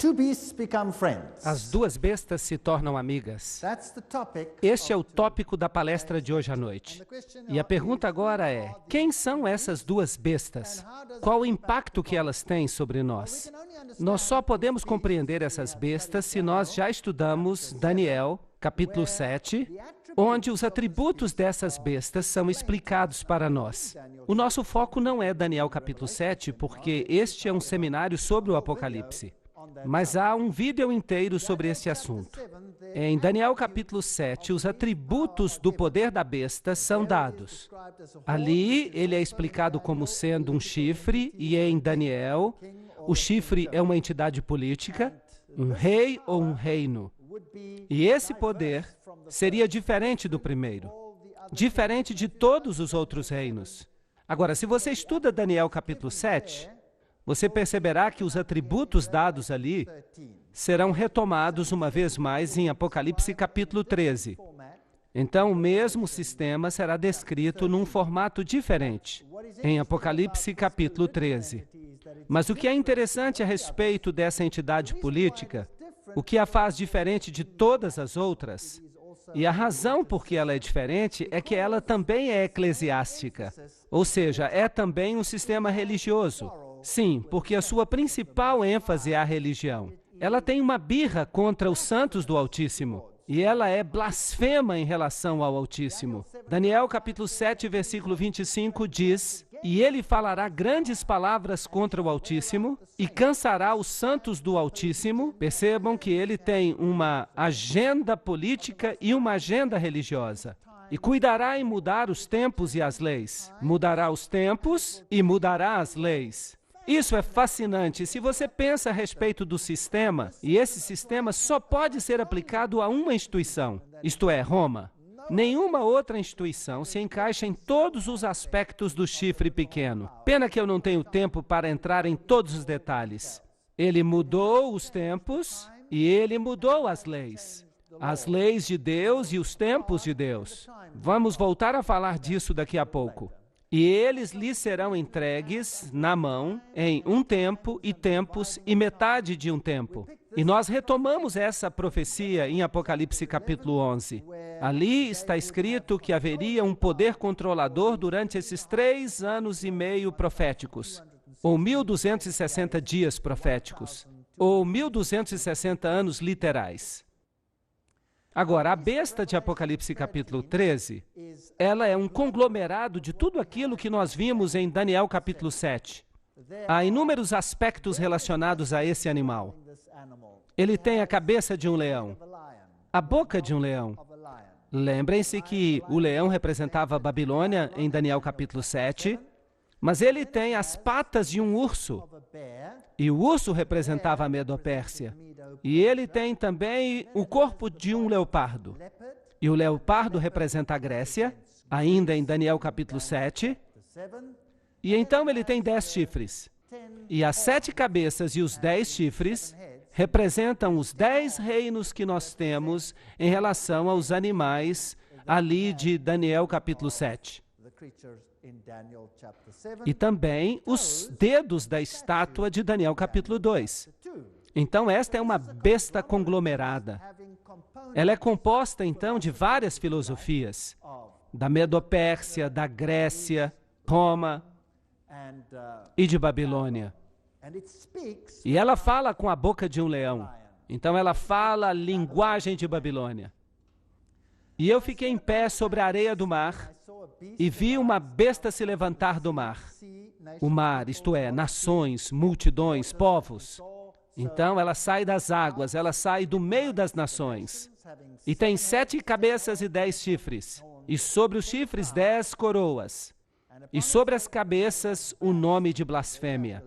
two beasts become friends. As duas bestas se tornam amigas. That's the topic. Este é o tópico da palestra de hoje à noite. E a pergunta agora é, quem são essas duas bestas? Qual o impacto que elas têm sobre nós? Nós só podemos compreender essas bestas se nós já estudamos Daniel, capítulo 7, onde os atributos dessas bestas são explicados para nós. O nosso foco não é Daniel capítulo 7, porque este é um seminário sobre o Apocalipse. Mas há um vídeo inteiro sobre este assunto. Em Daniel capítulo 7, os atributos do poder da besta são dados. Ali, ele é explicado como sendo um chifre, e em Daniel, o chifre é uma entidade política, um rei ou um reino. E esse poder seria diferente do primeiro, diferente de todos os outros reinos. Agora, se você estuda Daniel capítulo 7, você perceberá que os atributos dados ali serão retomados uma vez mais em Apocalipse capítulo 13. Então, o mesmo sistema será descrito num formato diferente em Apocalipse capítulo 13. Mas o que é interessante a respeito dessa entidade política, o que a faz diferente de todas as outras, e a razão por que ela é diferente é que ela também é eclesiástica, ou seja, é também um sistema religioso. Sim, porque a sua principal ênfase é a religião. Ela tem uma birra contra os santos do Altíssimo, e ela é blasfema em relação ao Altíssimo. Daniel capítulo 7, versículo 25 diz: "E ele falará grandes palavras contra o Altíssimo e cansará os santos do Altíssimo." Percebam que ele tem uma agenda política e uma agenda religiosa. "E cuidará em mudar os tempos e as leis." Mudará os tempos e mudará as leis. Isso é fascinante. Se você pensa a respeito do sistema, e esse sistema só pode ser aplicado a uma instituição, isto é, Roma. Nenhuma outra instituição se encaixa em todos os aspectos do chifre pequeno. Pena que eu não tenho tempo para entrar em todos os detalhes. Ele mudou os tempos e ele mudou as leis. As leis de Deus e os tempos de Deus. Vamos voltar a falar disso daqui a pouco. "E eles lhe serão entregues na mão em um tempo e tempos e metade de um tempo." E nós retomamos essa profecia em Apocalipse capítulo 11. Ali está escrito que haveria um poder controlador durante esses 3 anos e meio proféticos, ou 1260 dias proféticos, ou 1260 anos literais. Agora, a besta de Apocalipse capítulo 13, ela é um conglomerado de tudo aquilo que nós vimos em Daniel capítulo 7. Há inúmeros aspectos relacionados a esse animal. Ele tem a cabeça de um leão, a boca de um leão. Lembrem-se que o leão representava a Babilônia em Daniel capítulo 7, mas ele tem as patas de um urso, e o urso representava a Medo-Pérsia. E ele tem também o corpo de um leopardo, e o leopardo representa a Grécia, ainda em Daniel capítulo 7. E então ele tem 10 chifres, e as 7 cabeças e os 10 chifres representam os 10 reinos que nós temos em relação aos animais ali de Daniel capítulo 7. E também os dedos da estátua de Daniel capítulo 2. Então esta é uma besta conglomerada. Ela é composta então de várias filosofias, da Medo-Pérsia, da Grécia, Roma e de Babilônia. E ela fala com a boca de um leão. Então ela fala a linguagem de Babilônia. "E eu fiquei em pé sobre a areia do mar e vi uma besta se levantar do mar." O mar, isto é, nações, multidões, povos. Então ela sai das águas, ela sai do meio das nações. E tem 7 cabeças e 10 chifres. E sobre os chifres 10 coroas. E sobre as cabeças o nome de blasfêmia.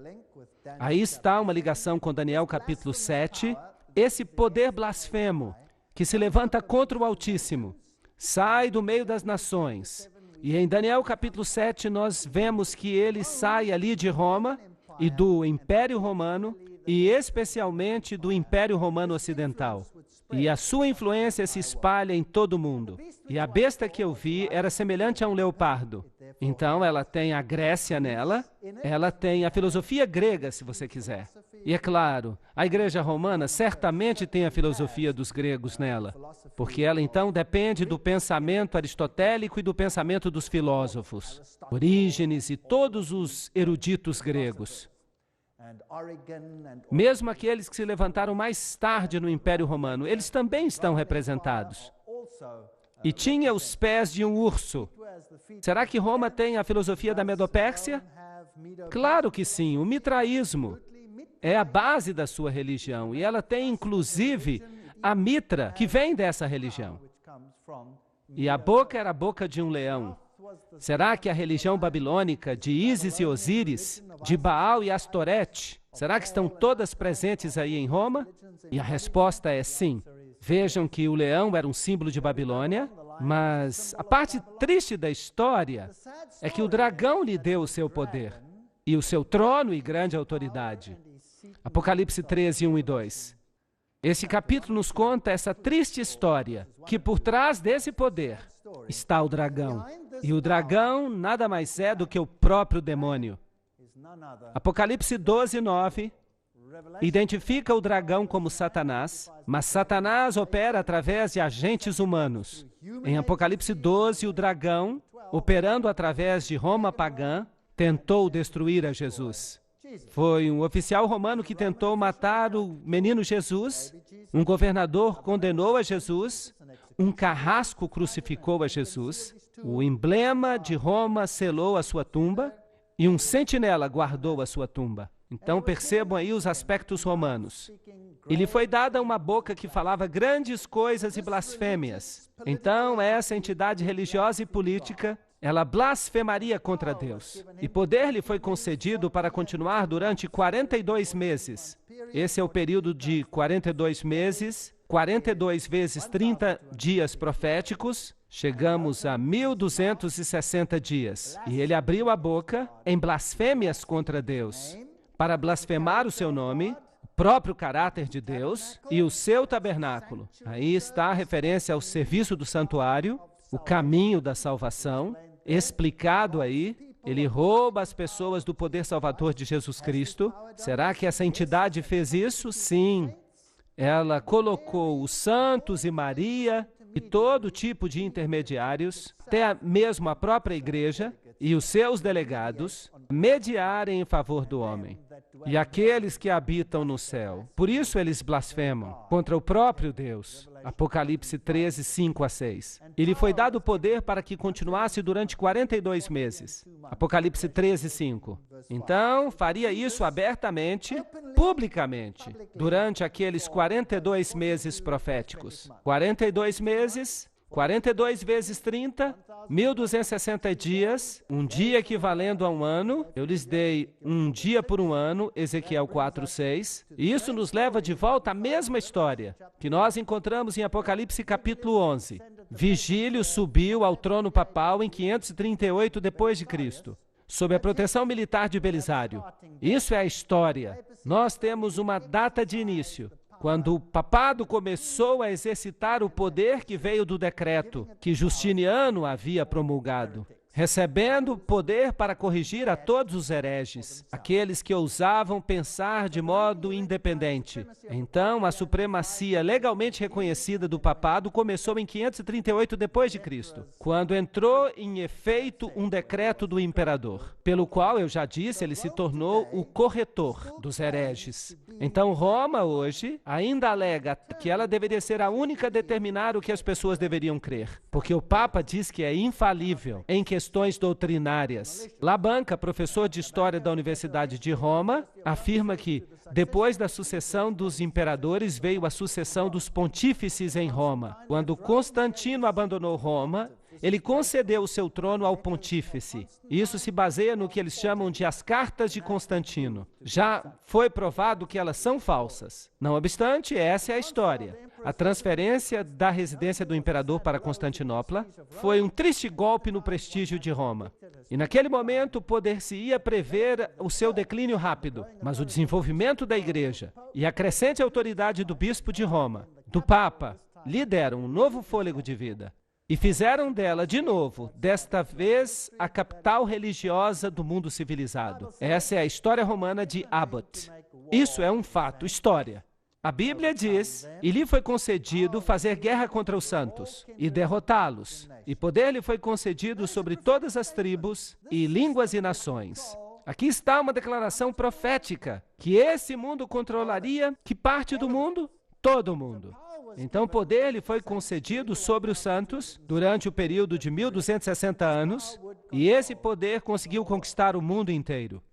Aí está uma ligação com Daniel capítulo 7. Esse poder blasfemo que se levanta contra o Altíssimo sai do meio das nações. E em Daniel capítulo 7 nós vemos que ele sai ali de Roma e do Império Romano, e especialmente do Império Romano Ocidental. E a sua influência se espalha em todo o mundo. E a besta que eu vi era semelhante a um leopardo. Então ela tem a Grécia nela, ela tem a filosofia grega, se você quiser. E é claro, a Igreja Romana certamente tem a filosofia dos gregos nela, porque ela então depende do pensamento aristotélico e do pensamento dos filósofos, Orígenes e todos os eruditos gregos. Mesmo aqueles que se levantaram mais tarde no Império Romano, eles também estão representados. E tinha os pés de um urso. Será que Roma tem a filosofia da Medopérsia? Claro que sim, o mitraísmo é a base da sua religião, e ela tem inclusive a mitra, que vem dessa religião. E a boca era a boca de um leão. Será que a religião babilônica de Ísis e Osíris, de Baal e Astorete, será que estão todas presentes aí em Roma? E a resposta é sim. Vejam que o leão era um símbolo de Babilônia, mas a parte triste da história é que o dragão lhe deu o seu poder, e o seu trono e grande autoridade. Apocalipse 13, 1 e 2. Esse capítulo nos conta essa triste história, que por trás desse poder está o dragão. E o dragão nada mais é do que o próprio demônio. Apocalipse 12, 9 identifica o dragão como Satanás, mas Satanás opera através de agentes humanos. Em Apocalipse 12, o dragão, operando através de Roma pagã, tentou destruir a Jesus. Foi um oficial romano que tentou matar o menino Jesus, um governador condenou a Jesus, um carrasco crucificou a Jesus, o emblema de Roma selou a sua tumba e um sentinela guardou a sua tumba. Então percebam aí os aspectos romanos. E lhe foi dada uma boca que falava grandes coisas e blasfêmias. Então essa entidade religiosa e política, ela blasfemaria contra Deus. E poder lhe foi concedido para continuar durante 42 meses. Esse é o período de 42 meses, 42 vezes 30 dias proféticos. Chegamos a 1260 dias. E ele abriu a boca em blasfêmias contra Deus, para blasfemar o seu nome, o próprio caráter de Deus e o seu tabernáculo. Aí está a referência ao serviço do santuário, o caminho da salvação, explicado aí. Ele rouba as pessoas do poder salvador de Jesus Cristo. Será que essa entidade fez isso? Sim. Ela colocou os santos e Maria e todo tipo de intermediários, até mesmo a própria igreja e os seus delegados, mediarem em favor do homem e aqueles que habitam no céu. Por isso eles blasfemam contra o próprio Deus. Apocalipse 13, 5 a 6. E lhe foi dado poder para que continuasse durante 42 meses. Apocalipse 13, 5. Então, faria isso abertamente, publicamente, durante aqueles 42 meses proféticos. 42 meses, 42 vezes 30, 1260 dias, um dia equivalendo a um ano. Eu lhes dei um dia por um ano, Ezequiel 4, 6. E isso nos leva de volta à mesma história que nós encontramos em Apocalipse capítulo 11. Vigílio subiu ao trono papal em 538 depois de Cristo, sob a proteção militar de Belisário. Isso é a história. Nós temos uma data de início, quando o papado começou a exercitar o poder que veio do decreto que Justiniano havia promulgado, recebendo poder para corrigir a todos os hereges, aqueles que ousavam pensar de modo independente. Então, a supremacia legalmente reconhecida do papado começou em 538 depois de Cristo, quando entrou em efeito um decreto do imperador, pelo qual, eu já disse, ele se tornou o corretor dos hereges. Então, Roma hoje ainda alega que ela deveria ser a única a determinar o que as pessoas deveriam crer, porque o Papa diz que é infalível em questões doutrinárias. Labanca, professor de História da Universidade de Roma, afirma que depois da sucessão dos imperadores veio a sucessão dos pontífices em Roma. Quando Constantino abandonou Roma, ele concedeu o seu trono ao pontífice. Isso se baseia no que eles chamam de as cartas de Constantino. Já foi provado que elas são falsas. Não obstante, essa é a história. A transferência da residência do imperador para Constantinopla foi um triste golpe no prestígio de Roma. E naquele momento poder-se-ia prever o seu declínio rápido, mas o desenvolvimento da igreja e a crescente autoridade do bispo de Roma, do Papa, lhe deram um novo fôlego de vida. E fizeram dela, de novo, desta vez, a capital religiosa do mundo civilizado. Essa é a história romana de Abbott. Isso é um fato, história. A Bíblia diz, e lhe foi concedido fazer guerra contra os santos e derrotá-los. E poder lhe foi concedido sobre todas as tribos e línguas e nações. Aqui está uma declaração profética, que esse mundo controlaria que parte do mundo? Todo o mundo. Então, poder lhe foi concedido sobre os santos durante o período de 1260 anos, e esse poder conseguiu conquistar o mundo inteiro.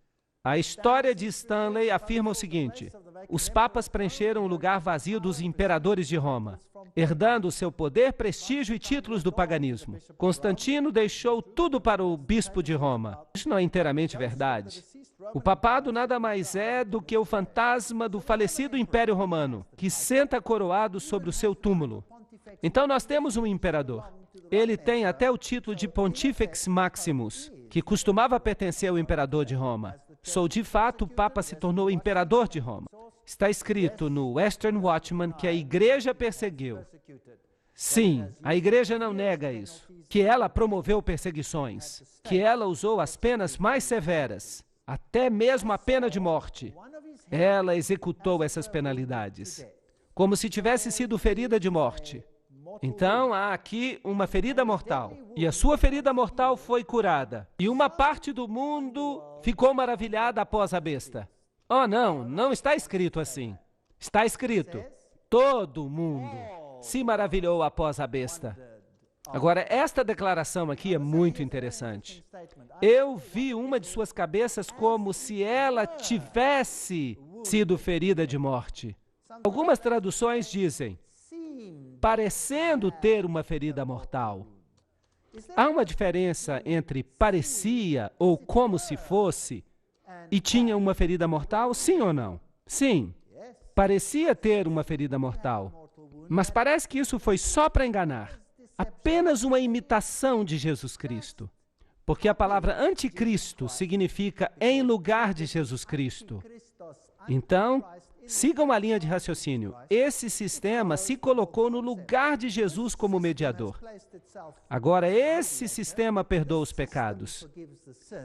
A história de Stanley afirma o seguinte: os papas preencheram o lugar vazio dos imperadores de Roma, herdando seu poder, prestígio e títulos do paganismo. Constantino deixou tudo para o bispo de Roma. Isso não é inteiramente verdade. O papado nada mais é do que o fantasma do falecido Império Romano, que senta coroado sobre o seu túmulo. Então nós temos um imperador. Ele tem até o título de Pontifex Maximus, que costumava pertencer ao imperador de Roma. De fato, o Papa se tornou imperador de Roma. Está escrito no Western Watchman que a igreja perseguiu. Sim, a igreja não nega isso. Que ela promoveu perseguições. Que ela usou as penas mais severas, até mesmo a pena de morte. Ela executou essas penalidades, como se tivesse sido ferida de morte. Então, há aqui uma ferida mortal, e a sua ferida mortal foi curada. E uma parte do mundo ficou maravilhada após a besta. Oh, não, não está escrito assim. Está escrito, todo mundo se maravilhou após a besta. Agora, esta declaração aqui é muito interessante. Eu vi uma de suas cabeças como se ela tivesse sido ferida de morte. Algumas traduções dizem, parecendo ter uma ferida mortal. Há uma diferença entre parecia ou como se fosse e tinha uma ferida mortal, sim ou não? Sim, parecia ter uma ferida mortal, mas parece que isso foi só para enganar. Apenas uma imitação de Jesus Cristo. Porque a palavra anticristo significa em lugar de Jesus Cristo. Então, sigam a linha de raciocínio. Esse sistema se colocou no lugar de Jesus como mediador. Agora, esse sistema perdoa os pecados.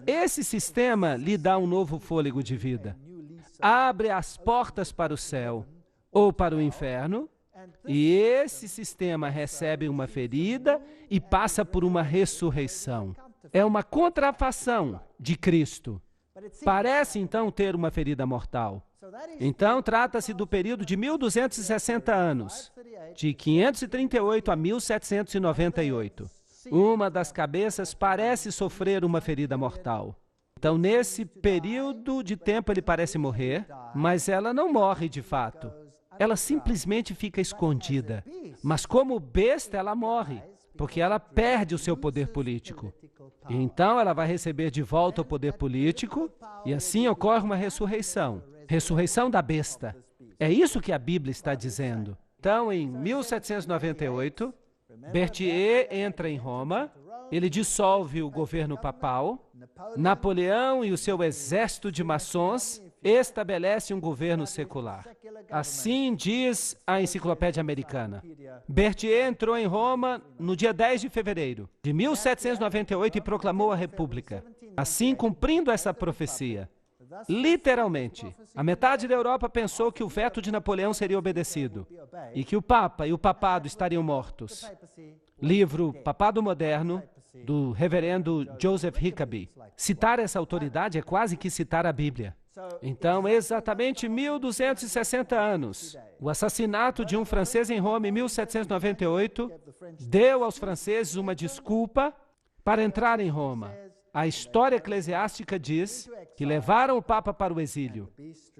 Esse sistema lhe dá um novo fôlego de vida. Abre as portas para o céu ou para o inferno. E esse sistema recebe uma ferida e passa por uma ressurreição. É uma contrafação de Cristo. Parece, então, ter uma ferida mortal. Então, trata-se do período de 1260 anos, de 538 a 1798. Uma das cabeças parece sofrer uma ferida mortal. Então, nesse período de tempo, ele parece morrer, mas ela não morre de fato. Ela simplesmente fica escondida. Mas como besta, ela morre, porque ela perde o seu poder político. E então ela vai receber de volta o poder político, e assim ocorre uma ressurreição. Ressurreição da besta. É isso que a Bíblia está dizendo. Então, em 1798, Berthier entra em Roma, ele dissolve o governo papal, Napoleão e o seu exército de maçons estabelece um governo secular. Assim diz a Enciclopédia Americana. Berthier entrou em Roma no dia 10 de fevereiro de 1798 e proclamou a República, assim cumprindo essa profecia. Literalmente, a metade da Europa pensou que o veto de Napoleão seria obedecido e que o Papa e o Papado estariam mortos. Livro Papado Moderno, do reverendo Joseph Hickeby. Citar essa autoridade é quase que citar a Bíblia. Então, exatamente 1260 anos, o assassinato de um francês em Roma em 1798 deu aos franceses uma desculpa para entrar em Roma. A história eclesiástica diz que levaram o Papa para o exílio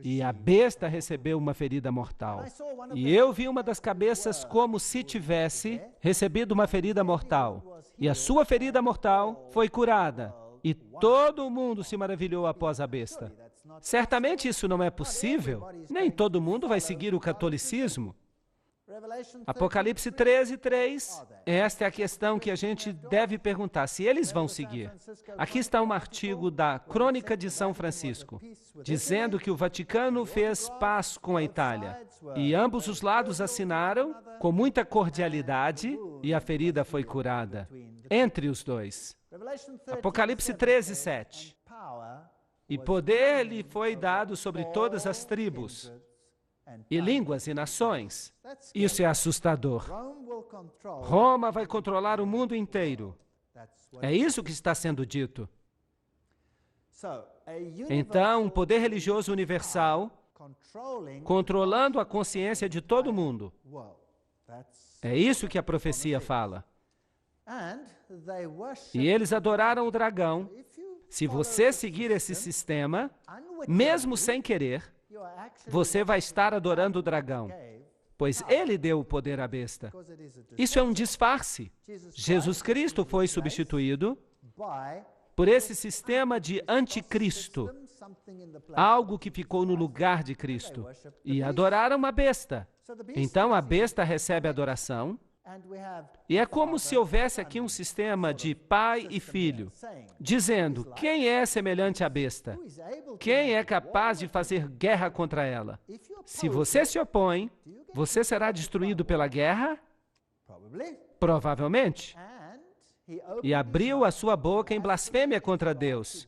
e a besta recebeu uma ferida mortal. E eu vi uma das cabeças como se tivesse recebido uma ferida mortal. E a sua ferida mortal foi curada. E todo mundo se maravilhou após a besta. Certamente isso não é possível. Nem todo mundo vai seguir o catolicismo. Apocalipse 13:3, esta é a questão que a gente deve perguntar, se eles vão seguir. Aqui está um artigo da Crônica de São Francisco, dizendo que o Vaticano fez paz com a Itália, e ambos os lados assinaram, com muita cordialidade, e a ferida foi curada entre os dois. Apocalipse 13:7. E poder lhe foi dado sobre todas as tribos, e línguas e nações. Isso é assustador. Roma vai controlar o mundo inteiro. É isso que está sendo dito. Então, um poder religioso universal controlando a consciência de todo mundo. É isso que a profecia fala. E eles adoraram o dragão. Se você seguir esse sistema, mesmo sem querer, você vai estar adorando o dragão, pois ele deu o poder à besta. Isso é um disfarce. Jesus Cristo foi substituído por esse sistema de anticristo, algo que ficou no lugar de Cristo, e adoraram a besta. Então a besta recebe adoração, e é como se houvesse aqui um sistema de pai e filho, dizendo: quem é semelhante à besta? Quem é capaz de fazer guerra contra ela? Se você se opõe, você será destruído pela guerra? Provavelmente. E abriu a sua boca em blasfêmia contra Deus,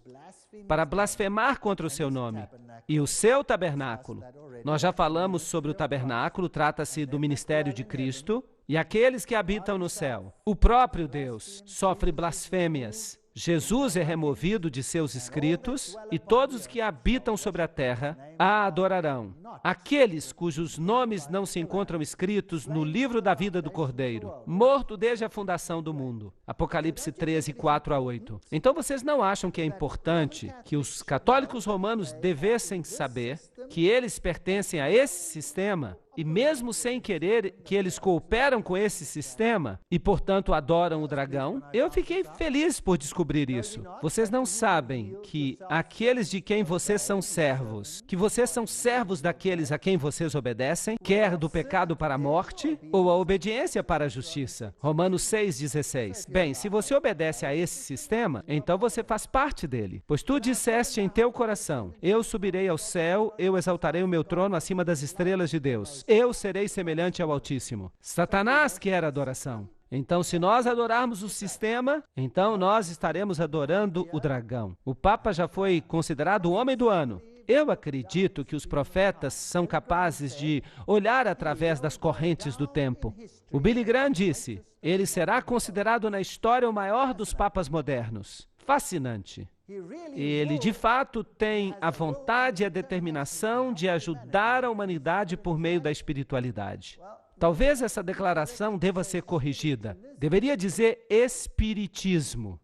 para blasfemar contra o seu nome e o seu tabernáculo. Nós já falamos sobre o tabernáculo, trata-se do ministério de Cristo e aqueles que habitam no céu. O próprio Deus sofre blasfêmias. Jesus é removido de seus escritos e todos que habitam sobre a terra a adorarão. Aqueles cujos nomes não se encontram escritos no livro da vida do Cordeiro, morto desde a fundação do mundo. Apocalipse 13, 4-8. Então vocês não acham que é importante que os católicos romanos devessem saber que eles pertencem a esse sistema? E mesmo sem querer que eles cooperam com esse sistema e, portanto, adoram o dragão? Eu fiquei feliz por descobrir isso. Vocês não sabem que aqueles de quem vocês são servos, que vocês são servos daqueles a quem vocês obedecem, quer do pecado para a morte ou a obediência para a justiça. Romanos 6,16. Bem, se você obedece a esse sistema, então você faz parte dele. Pois tu disseste em teu coração: eu subirei ao céu, eu exaltarei o meu trono acima das estrelas de Deus. Eu serei semelhante ao Altíssimo. Satanás quer adoração. Então, se nós adorarmos o sistema, então nós estaremos adorando o dragão. O Papa já foi considerado o homem do ano. Eu acredito que os profetas são capazes de olhar através das correntes do tempo. O Billy Graham disse: ele será considerado na história o maior dos papas modernos. Fascinante. Ele, de fato, tem a vontade e a determinação de ajudar a humanidade por meio da espiritualidade. Talvez essa declaração deva ser corrigida. Deveria dizer espiritismo.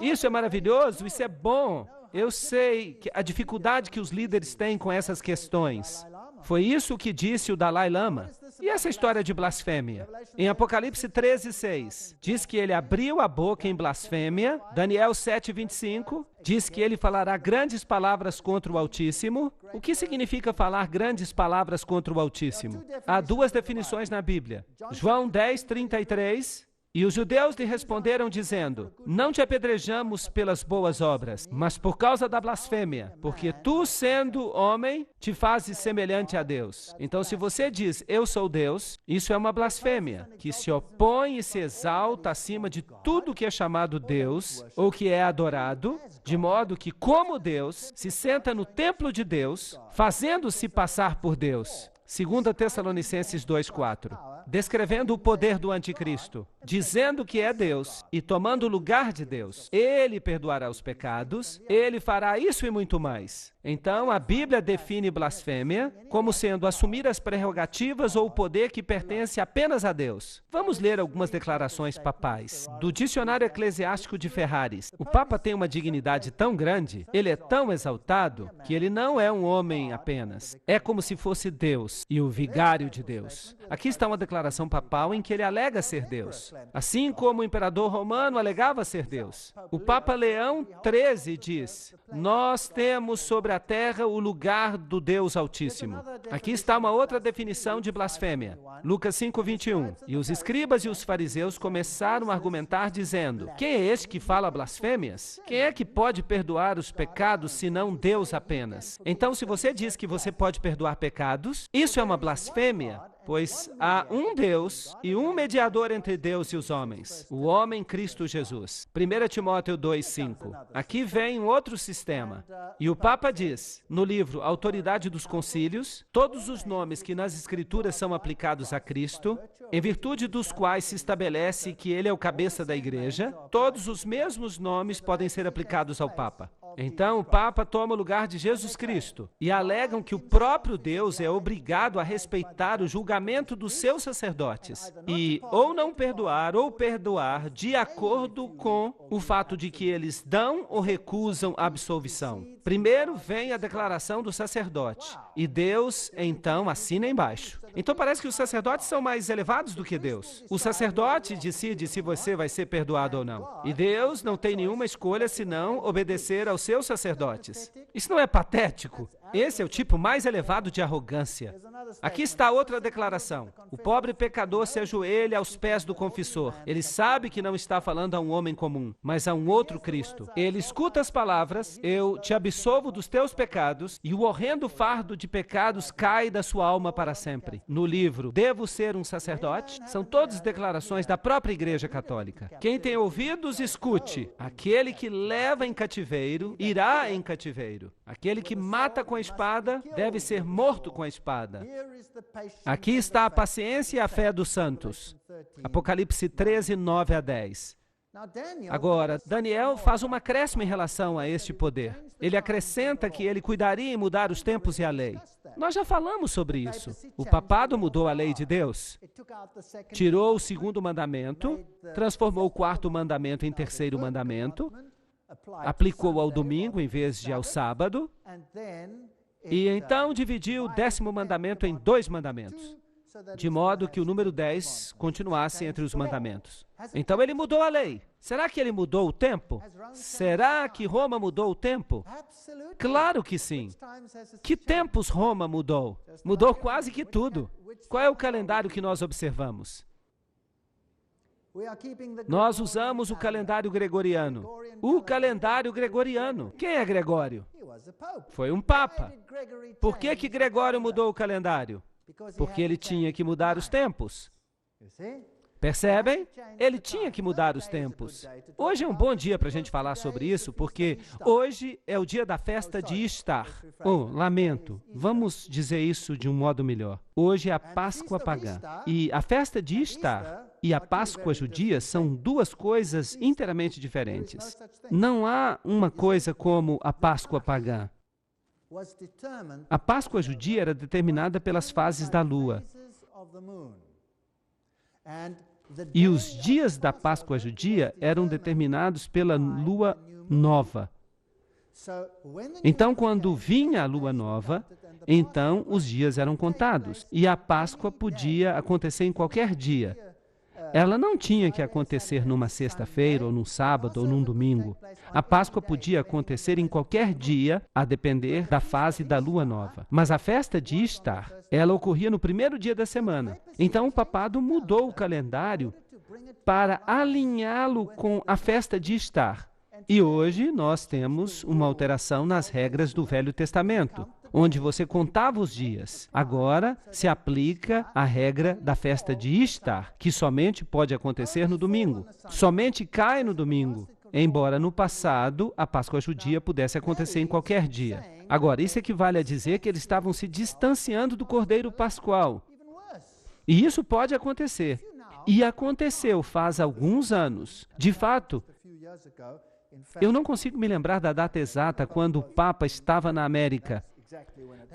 Isso é maravilhoso, isso é bom. Eu sei que a dificuldade que os líderes têm com essas questões. Foi isso que disse o Dalai Lama. E essa história de blasfêmia? Em Apocalipse 13:6, diz que ele abriu a boca em blasfêmia. Daniel 7:25, diz que ele falará grandes palavras contra o Altíssimo. O que significa falar grandes palavras contra o Altíssimo? Há duas definições na Bíblia. João 10:33... E os judeus lhe responderam dizendo: não te apedrejamos pelas boas obras, mas por causa da blasfêmia, porque tu, sendo homem, te fazes semelhante a Deus. Então, se você diz, eu sou Deus, isso é uma blasfêmia, que se opõe e se exalta acima de tudo que é chamado Deus, ou que é adorado, de modo que, como Deus, se senta no templo de Deus, fazendo-se passar por Deus. 2 Tessalonicenses 2:4, descrevendo o poder do anticristo, dizendo que é Deus e tomando o lugar de Deus. Ele perdoará os pecados, ele fará isso e muito mais. Então, a Bíblia define blasfêmia como sendo assumir as prerrogativas ou o poder que pertence apenas a Deus. Vamos ler algumas declarações papais. Do Dicionário Eclesiástico de Ferraris. O Papa tem uma dignidade tão grande, ele é tão exaltado, que ele não é um homem apenas. É como se fosse Deus e o vigário de Deus. Aqui está uma declaração papal em que ele alega ser Deus, assim como o imperador romano alegava ser Deus. O Papa Leão XIII diz: nós temos sobre a terra o lugar do Deus Altíssimo. Aqui está uma outra definição de blasfêmia. Lucas 5:21. E os escribas e os fariseus começaram a argumentar dizendo: quem é este que fala blasfêmias? Quem é que pode perdoar os pecados senão Deus apenas? Então, se você diz que você pode perdoar pecados, isso é uma blasfêmia. Pois há um Deus e um mediador entre Deus e os homens, o homem Cristo Jesus. 1 Timóteo 2:5. Aqui vem um outro sistema. E o Papa diz, no livro Autoridade dos Concílios, todos os nomes que nas Escrituras são aplicados a Cristo, em virtude dos quais se estabelece que ele é o cabeça da Igreja, todos os mesmos nomes podem ser aplicados ao Papa. Então, o Papa toma o lugar de Jesus Cristo e alegam que o próprio Deus é obrigado a respeitar o julgamento dos seus sacerdotes e ou não perdoar ou perdoar de acordo com o fato de que eles dão ou recusam a absolvição. Primeiro vem a declaração do sacerdote e Deus, então, assina embaixo. Então parece que os sacerdotes são mais elevados do que Deus. O sacerdote decide se você vai ser perdoado ou não. E Deus não tem nenhuma escolha senão obedecer aos seus sacerdotes. Isso não é patético? Esse é o tipo mais elevado de arrogância. Aqui está outra declaração. O pobre pecador se ajoelha aos pés do confessor. Ele sabe que não está falando a um homem comum, mas a um outro Cristo. Ele escuta as palavras, eu te absolvo dos teus pecados, e o horrendo fardo de pecados cai da sua alma para sempre. No livro Devo Ser um Sacerdote, são todas declarações da própria Igreja Católica. Quem tem ouvidos, escute. Aquele que leva em cativeiro, irá em cativeiro. Aquele que mata com a espada, deve ser morto com a espada. Aqui está a paciência e a fé dos santos. Apocalipse 13, 9 a 10. Agora, Daniel faz um acréscimo em relação a este poder. Ele acrescenta que ele cuidaria em mudar os tempos e a lei. Nós já falamos sobre isso. O papado mudou a lei de Deus. Tirou o segundo mandamento, transformou o quarto mandamento em terceiro mandamento, aplicou ao domingo em vez de ao sábado, e então dividiu o 10º mandamento em 2 mandamentos, de modo que o número 10 continuasse entre os mandamentos. Então ele mudou a lei. Será que ele mudou o tempo? Será que Roma mudou o tempo? Claro que sim. Que tempos Roma mudou? Mudou quase que tudo. Qual é o calendário que nós observamos? Nós usamos o calendário gregoriano. O calendário gregoriano. Quem é Gregório? Foi um papa. Por que Gregório mudou o calendário? Porque ele tinha que mudar os tempos. Percebem? Ele tinha que mudar os tempos. Hoje é um bom dia para a gente falar sobre isso, porque hoje é o dia da festa de Ishtar. Oh, lamento. Vamos dizer isso de um modo melhor. Hoje é a Páscoa pagã. E a festa de Ishtar e a Páscoa judia são duas coisas inteiramente diferentes. Não há uma coisa como a Páscoa pagã. A Páscoa judia era determinada pelas fases da lua. E os dias da Páscoa judia eram determinados pela lua nova. Então, quando vinha a lua nova, então os dias eram contados. E a Páscoa podia acontecer em qualquer dia. Ela não tinha que acontecer numa sexta-feira, ou num sábado, ou num domingo. A Páscoa podia acontecer em qualquer dia, a depender da fase da lua nova. Mas a festa de Ishtar, ela ocorria no primeiro dia da semana. Então o papado mudou o calendário para alinhá-lo com a festa de Ishtar. E hoje nós temos uma alteração nas regras do Velho Testamento, onde você contava os dias. Agora se aplica a regra da festa de Ishtar, que somente pode acontecer no domingo. Somente cai no domingo, embora no passado a Páscoa judia pudesse acontecer em qualquer dia. Agora, isso equivale a dizer que eles estavam se distanciando do Cordeiro Pascual. E isso pode acontecer. E aconteceu faz alguns anos. De fato, eu não consigo me lembrar da data exata quando o Papa estava na América.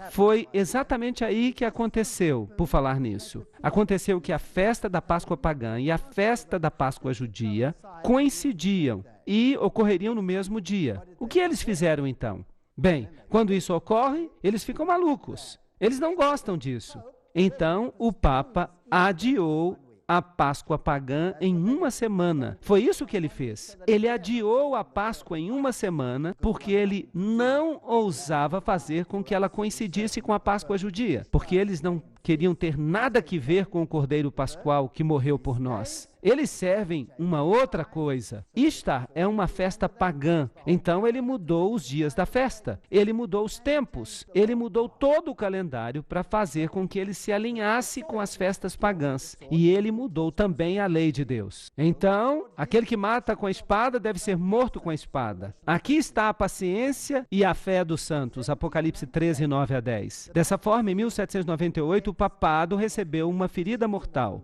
Foi exatamente aí que aconteceu, por falar nisso. Aconteceu que a festa da Páscoa pagã e a festa da Páscoa judia coincidiam e ocorreriam no mesmo dia. O que eles fizeram então? Bem, quando isso ocorre, eles ficam malucos. Eles não gostam disso. Então, o Papa adiou a Páscoa pagã em uma semana. Foi isso que ele fez. Ele adiou a Páscoa em uma semana porque ele não ousava fazer com que ela coincidisse com a Páscoa judia, porque eles não queriam ter nada que ver com o Cordeiro Pascual que morreu por nós. Eles servem uma outra coisa. Ishtar é uma festa pagã, então ele mudou os dias da festa, ele mudou os tempos, ele mudou todo o calendário para fazer com que ele se alinhasse com as festas pagãs, e ele mudou também a lei de Deus. Então, aquele que mata com a espada deve ser morto com a espada. Aqui está a paciência e a fé dos santos, Apocalipse 13, 9 a 10. Dessa forma, em 1798, o papado recebeu uma ferida mortal.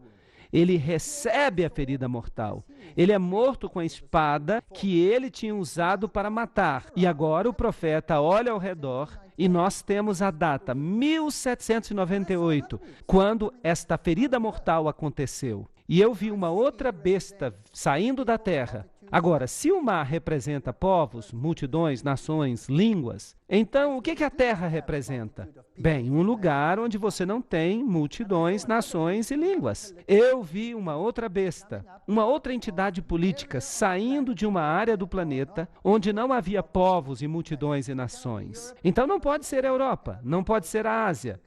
Ele recebe a ferida mortal. Ele é morto com a espada que ele tinha usado para matar. E agora o profeta olha ao redor e nós temos a data 1798, quando esta ferida mortal aconteceu. E eu vi uma outra besta saindo da terra. Agora, se o mar representa povos, multidões, nações, línguas, então o que a terra representa? Bem, um lugar onde você não tem multidões, nações e línguas. Eu vi uma outra besta, uma outra entidade política saindo de uma área do planeta onde não havia povos e multidões e nações. Então não pode ser a Europa, não pode ser a Ásia,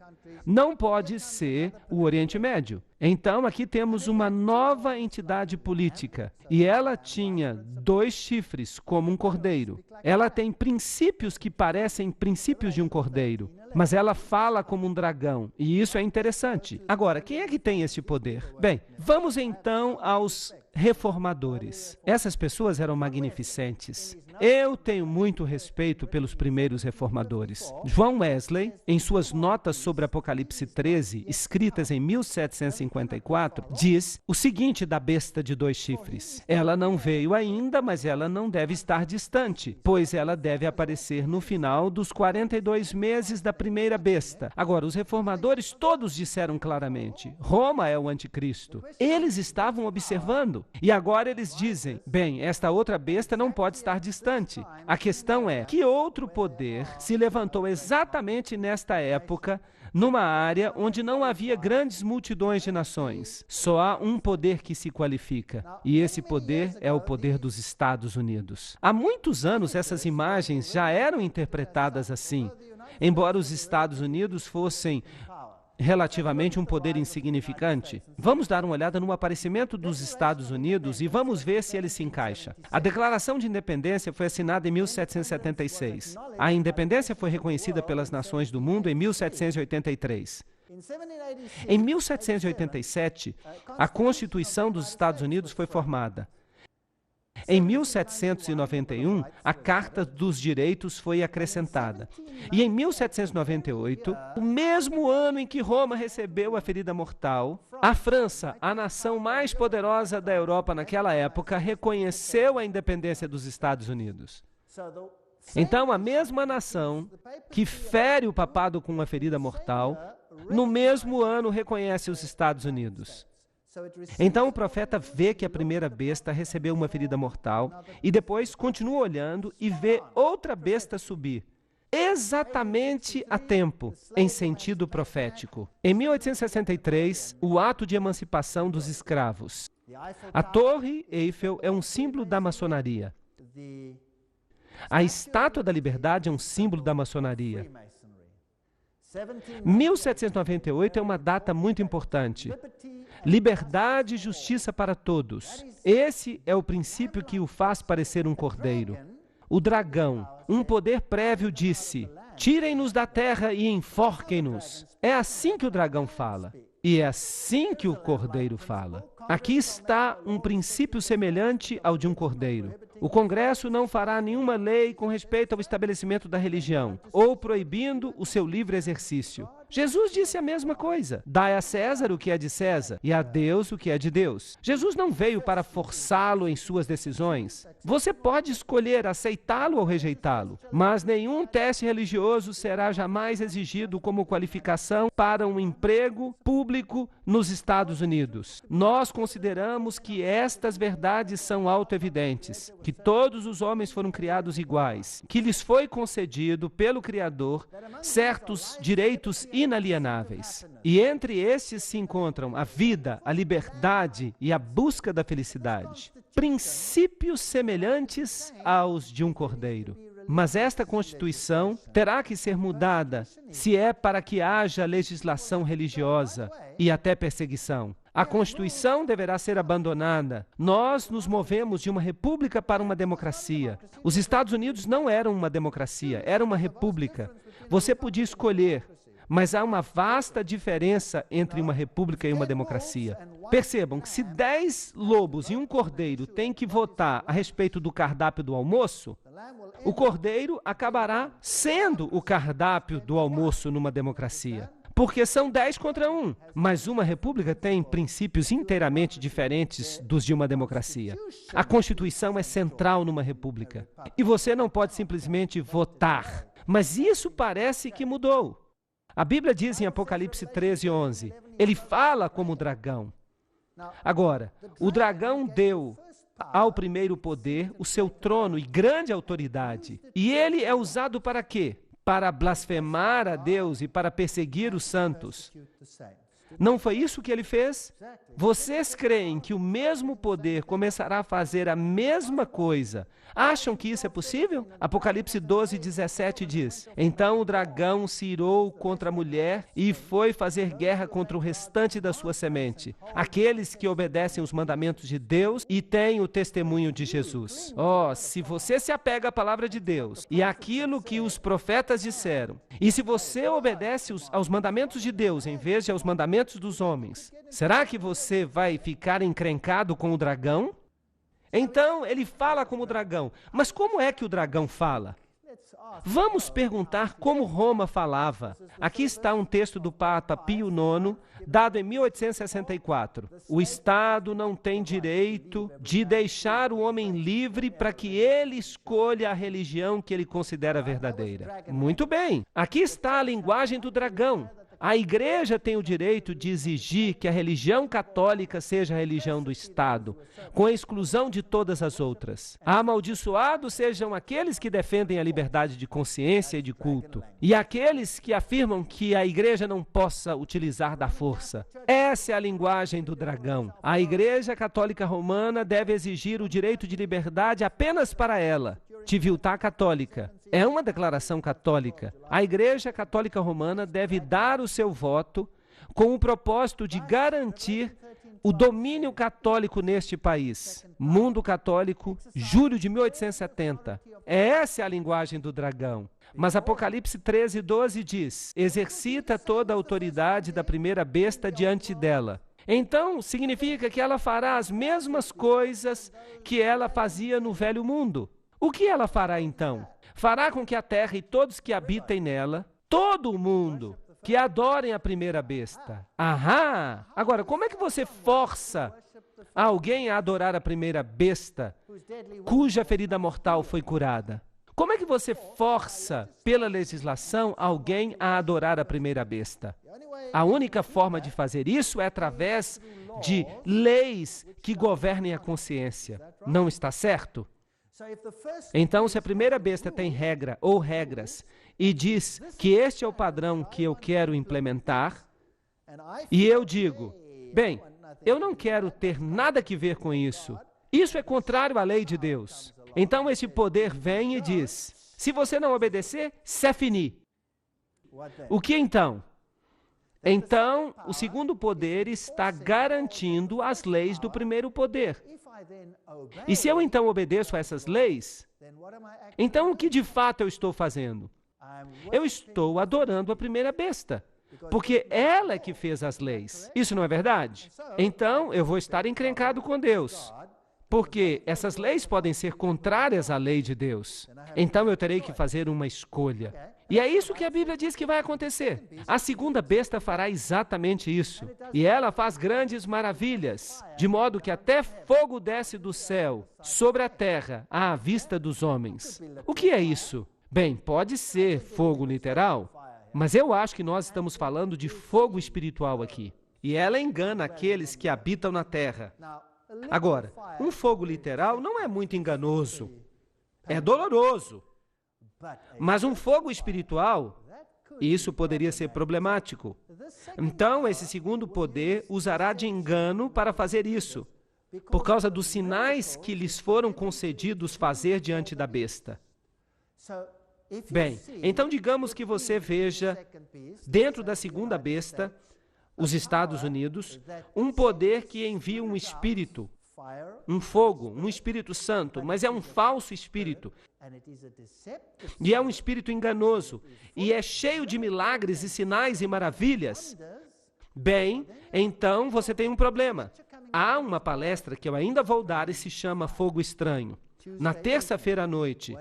não pode ser o Oriente Médio. Então, aqui temos uma nova entidade política, e ela tinha 2 chifres, como um cordeiro. Ela tem princípios que parecem princípios de um cordeiro, mas ela fala como um dragão, e isso é interessante. Agora, quem é que tem esse poder? Bem, vamos então aos reformadores. Essas pessoas eram magnificentes. Eu tenho muito respeito pelos primeiros reformadores. John Wesley, em suas notas sobre Apocalipse 13, escritas em 1754, diz o seguinte da besta de 2 chifres. Ela não veio ainda, mas ela não deve estar distante, pois ela deve aparecer no final dos 42 meses da primeira besta. Agora, os reformadores todos disseram claramente, Roma é o anticristo. Eles estavam observando. E agora eles dizem, bem, esta outra besta não pode estar distante. A questão é, que outro poder se levantou exatamente nesta época, numa área onde não havia grandes multidões de nações? Só há um poder que se qualifica, e esse poder é o poder dos Estados Unidos. Há muitos anos essas imagens já eram interpretadas assim, embora os Estados Unidos fossem relativamente um poder insignificante. Vamos dar uma olhada no aparecimento dos Estados Unidos e vamos ver se ele se encaixa. A Declaração de Independência foi assinada em 1776. A independência foi reconhecida pelas nações do mundo em 1783. Em 1787, a Constituição dos Estados Unidos foi formada. Em 1791, a Carta dos Direitos foi acrescentada. E em 1798, o mesmo ano em que Roma recebeu a ferida mortal, a França, a nação mais poderosa da Europa naquela época, reconheceu a independência dos Estados Unidos. Então, a mesma nação que fere o papado com uma ferida mortal, no mesmo ano reconhece os Estados Unidos. Então o profeta vê que a primeira besta recebeu uma ferida mortal e depois continua olhando e vê outra besta subir, exatamente a tempo, em sentido profético. Em 1863, o ato de emancipação dos escravos. A Torre Eiffel é um símbolo da maçonaria. A Estátua da Liberdade é um símbolo da maçonaria. 1798 é uma data muito importante. Liberdade e justiça para todos. Esse é o princípio que o faz parecer um cordeiro. O dragão, um poder prévio, disse, tirem-nos da terra e enforquem-nos. É assim que o dragão fala. E é assim que o cordeiro fala. Aqui está um princípio semelhante ao de um cordeiro. O Congresso não fará nenhuma lei com respeito ao estabelecimento da religião, ou proibindo o seu livre exercício. Jesus disse a mesma coisa. Dai a César o que é de César e a Deus o que é de Deus. Jesus não veio para forçá-lo em suas decisões. Você pode escolher aceitá-lo ou rejeitá-lo, mas nenhum teste religioso será jamais exigido como qualificação para um emprego público nos Estados Unidos. Nós consideramos que estas verdades são autoevidentes, que todos os homens foram criados iguais, que lhes foi concedido pelo Criador certos direitos inalienáveis. E entre estes se encontram a vida, a liberdade e a busca da felicidade. Princípios semelhantes aos de um cordeiro. Mas esta Constituição terá que ser mudada se é para que haja legislação religiosa e até perseguição. A Constituição deverá ser abandonada. Nós nos movemos de uma república para uma democracia. Os Estados Unidos não eram uma democracia, era uma república. Você podia escolher, mas há uma vasta diferença entre uma república e uma democracia. Percebam que se 10 lobos e um cordeiro têm que votar a respeito do cardápio do almoço, o cordeiro acabará sendo o cardápio do almoço numa democracia. Porque são 10 contra 1, mas uma república tem princípios inteiramente diferentes dos de uma democracia. A Constituição é central numa república. E você não pode simplesmente votar. Mas isso parece que mudou. A Bíblia diz em Apocalipse 13:11, ele fala como o dragão. Agora, o dragão deu ao primeiro poder o seu trono e grande autoridade. E ele é usado para quê? Para blasfemar a Deus e para perseguir os santos. Não foi isso que ele fez? Vocês creem que o mesmo poder começará a fazer a mesma coisa? Acham que isso é possível? Apocalipse 12:17 diz, então o dragão se irou contra a mulher e foi fazer guerra contra o restante da sua semente, aqueles que obedecem os mandamentos de Deus e têm o testemunho de Jesus. Se você se apega à palavra de Deus e àquilo que os profetas disseram, e se você obedece aos mandamentos de Deus em vez de aos mandamentos dos homens, será que você vai ficar encrencado com o dragão? Então, ele fala como o dragão. Mas como é que o dragão fala? Vamos perguntar como Roma falava. Aqui está um texto do Papa Pio IX, dado em 1864. O Estado não tem direito de deixar o homem livre para que ele escolha a religião que ele considera verdadeira. Muito bem. Aqui está a linguagem do dragão. A igreja tem o direito de exigir que a religião católica seja a religião do Estado, com a exclusão de todas as outras. Amaldiçoados sejam aqueles que defendem a liberdade de consciência e de culto, e aqueles que afirmam que a igreja não possa utilizar da força. Essa é a linguagem do dragão. A Igreja Católica Romana deve exigir o direito de liberdade apenas para ela. Civiltà Católica. É uma declaração católica. A Igreja Católica Romana deve dar o seu voto com o propósito de garantir o domínio católico neste país. Mundo Católico, julho de 1870. Essa é a linguagem do dragão. Mas Apocalipse 13:12 diz, exercita toda a autoridade da primeira besta diante dela. Então, significa que ela fará as mesmas coisas que ela fazia no velho mundo. O que ela fará então? Fará com que a terra e todos que habitem nela, todo o mundo, que adorem a primeira besta. Ahá! Agora, como é que você força alguém a adorar a primeira besta, cuja ferida mortal foi curada? Como é que você força, pela legislação, alguém a adorar a primeira besta? A única forma de fazer isso é através de leis que governem a consciência. Não está certo? Então, se a primeira besta tem regra ou regras e diz que este é o padrão que eu quero implementar, e eu digo, bem, eu não quero ter nada que ver com isso. Isso é contrário à lei de Deus. Então, esse poder vem e diz, se você não obedecer, c'est fini. O que então? Então, o segundo poder está garantindo as leis do primeiro poder. E se eu então obedeço a essas leis, então o que de fato eu estou fazendo? Eu estou adorando a primeira besta, porque ela é que fez as leis. Isso não é verdade? Então eu vou estar encrencado com Deus, porque essas leis podem ser contrárias à lei de Deus. Então eu terei que fazer uma escolha. E é isso que a Bíblia diz que vai acontecer. A segunda besta fará exatamente isso. E ela faz grandes maravilhas, de modo que até fogo desce do céu sobre a terra à vista dos homens. O que é isso? Bem, pode ser fogo literal, mas eu acho que nós estamos falando de fogo espiritual aqui. E ela engana aqueles que habitam na terra. Agora, um fogo literal não é muito enganoso. É doloroso. Mas um fogo espiritual, isso poderia ser problemático. Então, esse segundo poder usará de engano para fazer isso, por causa dos sinais que lhes foram concedidos fazer diante da besta. Bem, então digamos que você veja, dentro da segunda besta, os Estados Unidos, um poder que envia um espírito, um fogo, um Espírito Santo, mas é um falso espírito. E é um espírito enganoso, e é cheio de milagres e sinais e maravilhas. Bem, então você tem um problema. Há uma palestra que eu ainda vou dar e se chama Fogo Estranho. Na terça-feira à noite,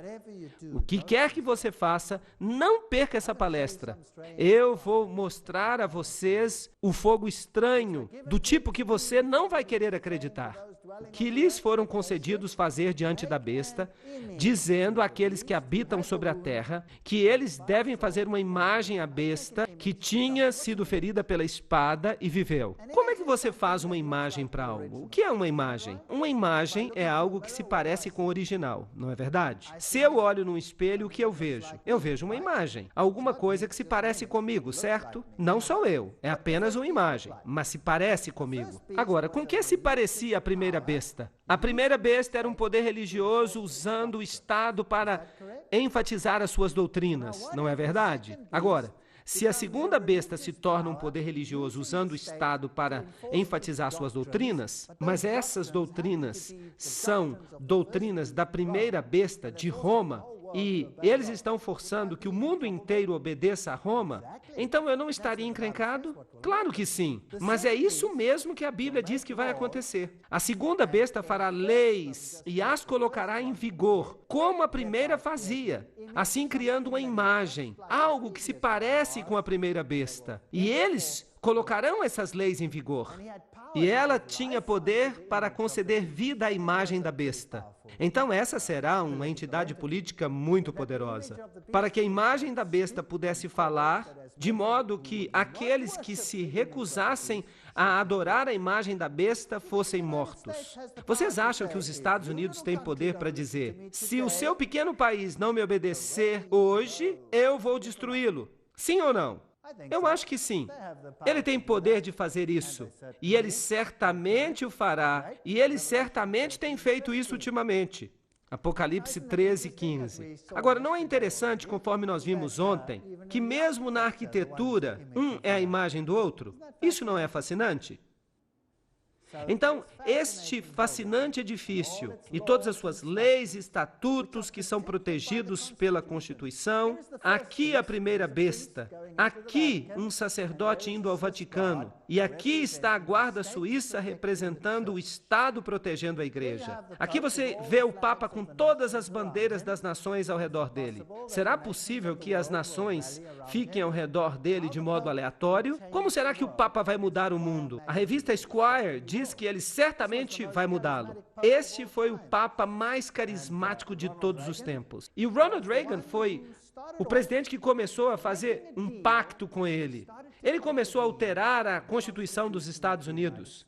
o que quer que você faça, não perca essa palestra. Eu vou mostrar a vocês o fogo estranho, do tipo que você não vai querer acreditar, que lhes foram concedidos fazer diante da besta, dizendo àqueles que habitam sobre a terra que eles devem fazer uma imagem à besta que tinha sido ferida pela espada e viveu. Como é que você faz uma imagem para algo? O que é uma imagem? Uma imagem é algo que se parece com o original, não é verdade? Se eu olho num espelho, o que eu vejo? Eu vejo uma imagem, alguma coisa que se parece comigo, certo? Não sou eu, é apenas uma imagem, mas se parece comigo. Agora, com que se parecia a primeira besta? A primeira besta era um poder religioso usando o Estado para enfatizar as suas doutrinas, não é verdade? Agora, se a segunda besta se torna um poder religioso usando o Estado para enfatizar suas doutrinas, mas essas doutrinas são doutrinas da primeira besta de Roma, e eles estão forçando que o mundo inteiro obedeça a Roma, então eu não estaria encrencado? Claro que sim, mas é isso mesmo que a Bíblia diz que vai acontecer. A segunda besta fará leis e as colocará em vigor, como a primeira fazia, assim criando uma imagem, algo que se parece com a primeira besta. E eles colocarão essas leis em vigor. E ela tinha poder para conceder vida à imagem da besta. Então essa será uma entidade política muito poderosa, para que a imagem da besta pudesse falar, de modo que aqueles que se recusassem a adorar a imagem da besta fossem mortos. Vocês acham que os Estados Unidos têm poder para dizer: se o seu pequeno país não me obedecer hoje, eu vou destruí-lo? Sim ou não? Eu acho que sim. Ele tem poder de fazer isso. E ele certamente o fará. E ele certamente tem feito isso ultimamente. Apocalipse 13:15. Agora, não é interessante, conforme nós vimos ontem, que mesmo na arquitetura, um é a imagem do outro? Isso não é fascinante? Então, este fascinante edifício e todas as suas leis e estatutos que são protegidos pela Constituição, aqui a primeira besta, aqui um sacerdote indo ao Vaticano, e aqui está a guarda suíça representando o Estado protegendo a igreja. Aqui você vê o Papa com todas as bandeiras das nações ao redor dele. Será possível que as nações fiquem ao redor dele de modo aleatório? Como será que o Papa vai mudar o mundo? A revista Esquire diz que ele certamente vai mudá-lo. Este foi o Papa mais carismático de todos os tempos. E o Ronald Reagan foi o presidente que começou a fazer um pacto com ele. Ele começou a alterar a Constituição dos Estados Unidos.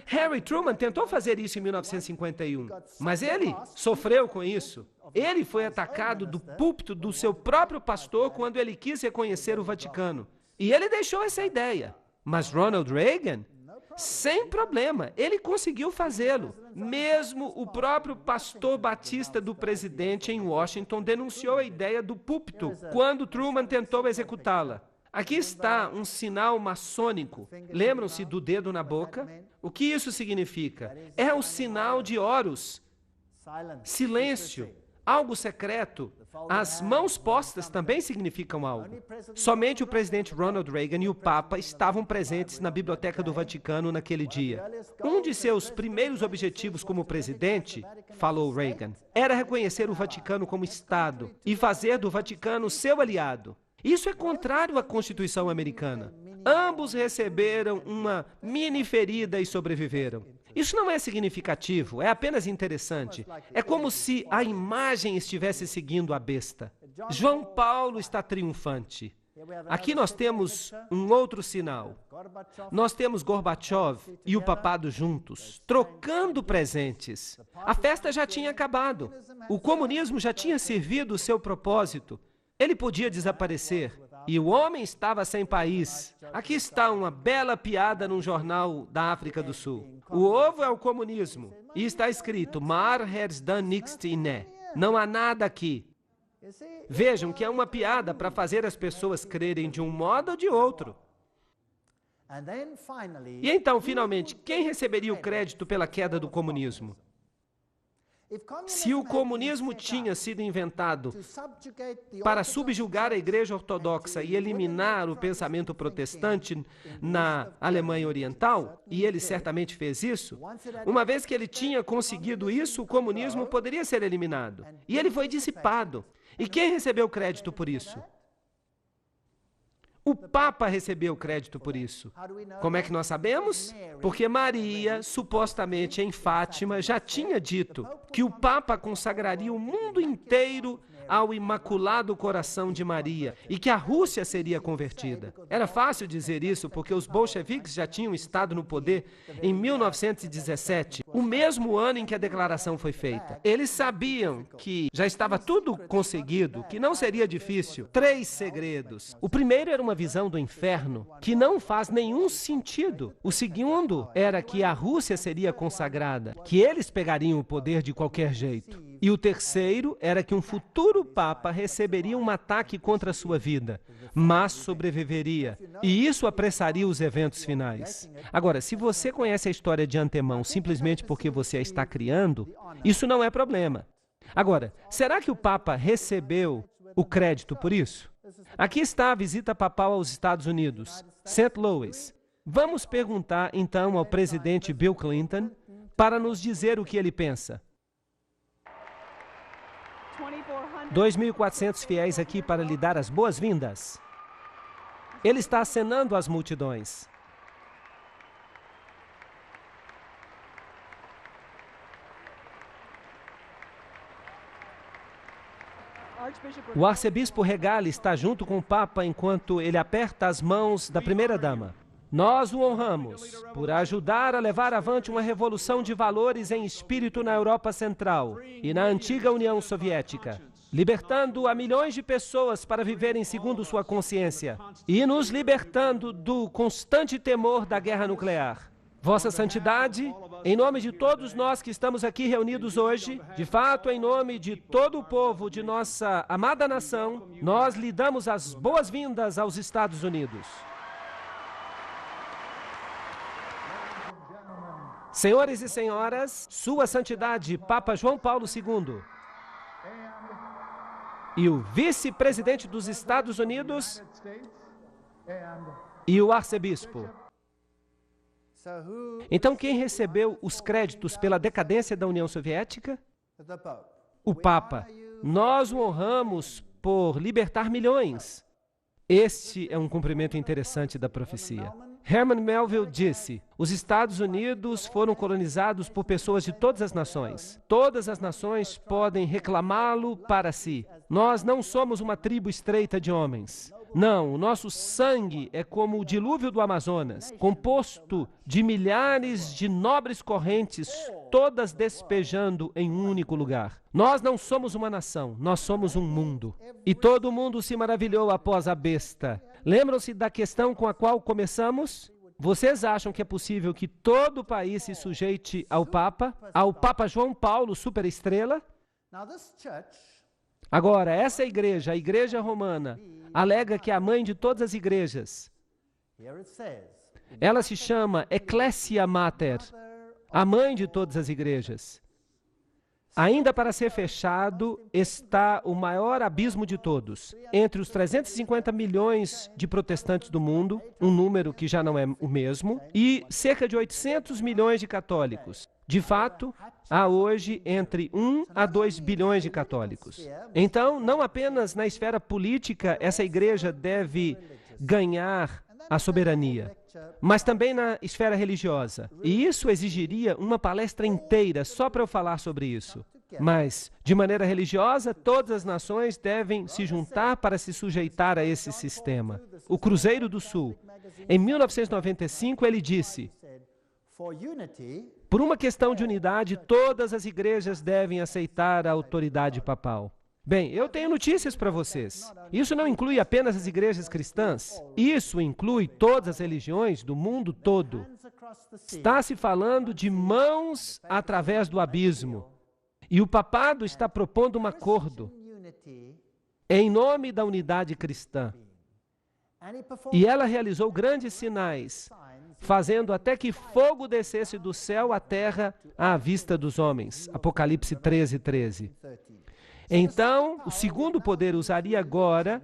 Harry Truman tentou fazer isso em 1951, mas ele sofreu com isso. Ele foi atacado do púlpito do seu próprio pastor quando ele quis reconhecer o Vaticano. E ele deixou essa ideia. Mas Ronald Reagan, sem problema, ele conseguiu fazê-lo. Mesmo o próprio pastor batista do presidente em Washington denunciou a ideia do púlpito quando Truman tentou executá-la. Aqui está um sinal maçônico. Lembram-se do dedo na boca? O que isso significa? É o sinal de Horus. Silêncio. Algo secreto. As mãos postas também significam algo. Somente o presidente Ronald Reagan e o Papa estavam presentes na Biblioteca do Vaticano naquele dia. Um de seus primeiros objetivos como presidente, falou Reagan, era reconhecer o Vaticano como Estado e fazer do Vaticano seu aliado. Isso é contrário à Constituição americana. Ambos receberam uma mini ferida e sobreviveram. Isso não é significativo, é apenas interessante. É como se a imagem estivesse seguindo a besta. João Paulo está triunfante. Aqui nós temos um outro sinal. Nós temos Gorbachev e o papado juntos, trocando presentes. A festa já tinha acabado. O comunismo já tinha servido o seu propósito. Ele podia desaparecer. E o homem estava sem país. Aqui está uma bela piada num jornal da África do Sul. O ovo é o comunismo. E está escrito, Mar hers dan niks inne. Não há nada aqui. Vejam que é uma piada para fazer as pessoas crerem de um modo ou de outro. E então, finalmente, quem receberia o crédito pela queda do comunismo? Se o comunismo tinha sido inventado para subjugar a Igreja Ortodoxa e eliminar o pensamento protestante na Alemanha Oriental, e ele certamente fez isso, uma vez que ele tinha conseguido isso, o comunismo poderia ser eliminado. E ele foi dissipado. E quem recebeu crédito por isso? O Papa recebeu crédito por isso. Como é que nós sabemos? Porque Maria, supostamente em Fátima, já tinha dito que o Papa consagraria o mundo inteiro ao Imaculado Coração de Maria e que a Rússia seria convertida. Era fácil dizer isso porque os bolcheviques já tinham estado no poder em 1917, o mesmo ano em que a declaração foi feita. Eles sabiam que já estava tudo conseguido, que não seria difícil. 3 segredos. O primeiro era uma visão do inferno, que não faz nenhum sentido. O segundo era que a Rússia seria consagrada, que eles pegariam o poder de qualquer jeito. E o terceiro era que um futuro Papa receberia um ataque contra a sua vida, mas sobreviveria. E isso apressaria os eventos finais. Agora, se você conhece a história de antemão simplesmente porque você a está criando, isso não é problema. Agora, será que o Papa recebeu o crédito por isso? Aqui está a visita papal aos Estados Unidos, St. Louis. Vamos perguntar então ao presidente Bill Clinton para nos dizer o que ele pensa. 2.400 fiéis aqui para lhe dar as boas-vindas. Ele está acenando às multidões. O arcebispo Regali está junto com o Papa enquanto ele aperta as mãos da primeira-dama. Nós o honramos por ajudar a levar avante uma revolução de valores em espírito na Europa Central e na antiga União Soviética, libertando a milhões de pessoas para viverem segundo sua consciência e nos libertando do constante temor da guerra nuclear. Vossa Santidade, em nome de todos nós que estamos aqui reunidos hoje, de fato, em nome de todo o povo de nossa amada nação, nós lhe damos as boas-vindas aos Estados Unidos. Senhores e senhoras, Sua Santidade, Papa João Paulo II, e o vice-presidente dos Estados Unidos e o arcebispo. Então, quem recebeu os créditos pela decadência da União Soviética? O Papa. Nós o honramos por libertar milhões. Este é um cumprimento interessante da profecia. Herman Melville disse: os Estados Unidos foram colonizados por pessoas de todas as nações. Todas as nações podem reclamá-lo para si. Nós não somos uma tribo estreita de homens. Não, o nosso sangue é como o dilúvio do Amazonas, composto de milhares de nobres correntes, todas despejando em um único lugar. Nós não somos uma nação, nós somos um mundo. E todo mundo se maravilhou após a besta. Lembram-se da questão com a qual começamos? Vocês acham que é possível que todo o país se sujeite ao Papa João Paulo, superestrela? Agora, essa igreja, a Igreja Romana, alega que é a mãe de todas as igrejas. Ela se chama Ecclesia Mater, a mãe de todas as igrejas. Ainda para ser fechado está o maior abismo de todos. Entre os 350 milhões de protestantes do mundo, um número que já não é o mesmo, e cerca de 800 milhões de católicos. De fato, há hoje entre 1 a 2 bilhões de católicos. Então, não apenas na esfera política essa igreja deve ganhar a soberania, mas também na esfera religiosa. E isso exigiria uma palestra inteira só para eu falar sobre isso. Mas, de maneira religiosa, todas as nações devem se juntar para se sujeitar a esse sistema. O Cruzeiro do Sul, em 1995, ele disse: por uma questão de unidade, todas as igrejas devem aceitar a autoridade papal. Bem, eu tenho notícias para vocês. Isso não inclui apenas as igrejas cristãs. Isso inclui todas as religiões do mundo todo. Está se falando de mãos através do abismo. E o papado está propondo um acordo em nome da unidade cristã. E ela realizou grandes sinais, fazendo até que fogo descesse do céu à terra à vista dos homens. Apocalipse 13:13. Então, o segundo poder usaria agora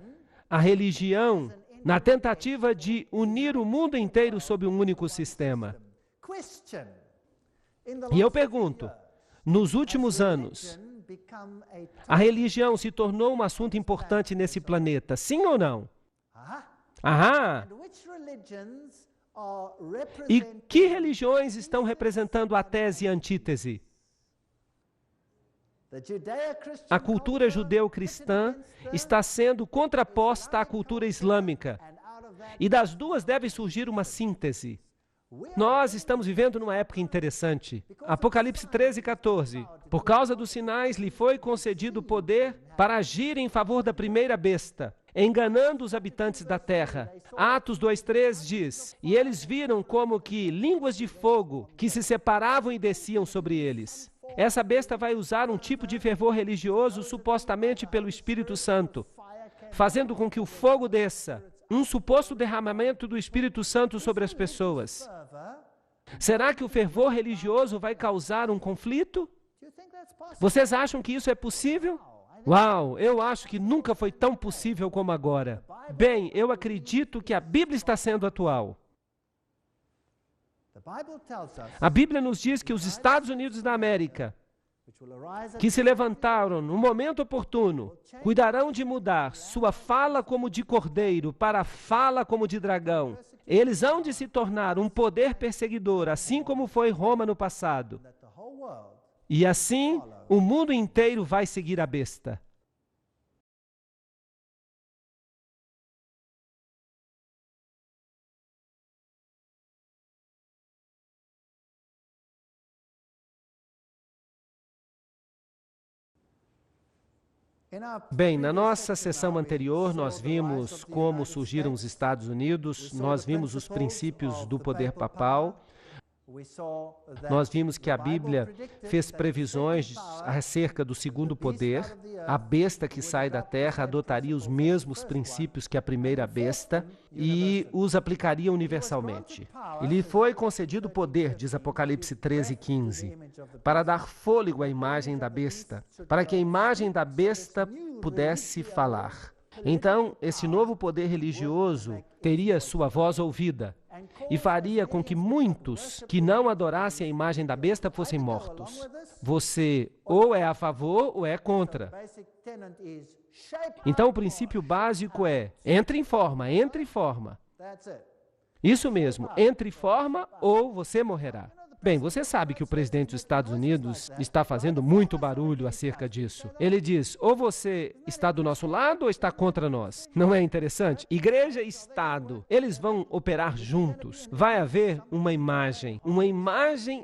a religião na tentativa de unir o mundo inteiro sob um único sistema. E eu pergunto, nos últimos anos, a religião se tornou um assunto importante nesse planeta, sim ou não? Aham! E que religiões estão representando a tese e a antítese? A cultura judeu-cristã está sendo contraposta à cultura islâmica. E das duas deve surgir uma síntese. Nós estamos vivendo numa época interessante. Apocalipse 13:14. Por causa dos sinais lhe foi concedido o poder para agir em favor da primeira besta, enganando os habitantes da terra. Atos 2:3 diz, e eles viram como que línguas de fogo que se separavam e desciam sobre eles. Essa besta vai usar um tipo de fervor religioso supostamente pelo Espírito Santo, fazendo com que o fogo desça, um suposto derramamento do Espírito Santo sobre as pessoas. Será que o fervor religioso vai causar um conflito? Vocês acham que isso é possível? Uau, eu acho que nunca foi tão possível como agora. Bem, eu acredito que a Bíblia está sendo atual. A Bíblia nos diz que os Estados Unidos da América, que se levantaram no momento oportuno, cuidarão de mudar sua fala como de cordeiro para a fala como de dragão. Eles hão de se tornar um poder perseguidor, assim como foi Roma no passado. E assim, o mundo inteiro vai seguir a besta. Bem, na nossa sessão anterior, nós vimos como surgiram os Estados Unidos, nós vimos os princípios do poder papal, nós vimos que a Bíblia fez previsões acerca do segundo poder. A besta que sai da terra adotaria os mesmos princípios que a primeira besta e os aplicaria universalmente. E lhe foi concedido poder, diz Apocalipse 13:15, para dar fôlego à imagem da besta, para que a imagem da besta pudesse falar. Então, esse novo poder religioso teria sua voz ouvida e faria com que muitos que não adorassem a imagem da besta fossem mortos. Você ou é a favor ou é contra. Então, o princípio básico é: entre em forma, entre em forma. Isso mesmo, entre em forma ou você morrerá. Bem, você sabe que o presidente dos Estados Unidos está fazendo muito barulho acerca disso. Ele diz, ou você está do nosso lado ou está contra nós. Não é interessante? Igreja e Estado, eles vão operar juntos. Vai haver uma imagem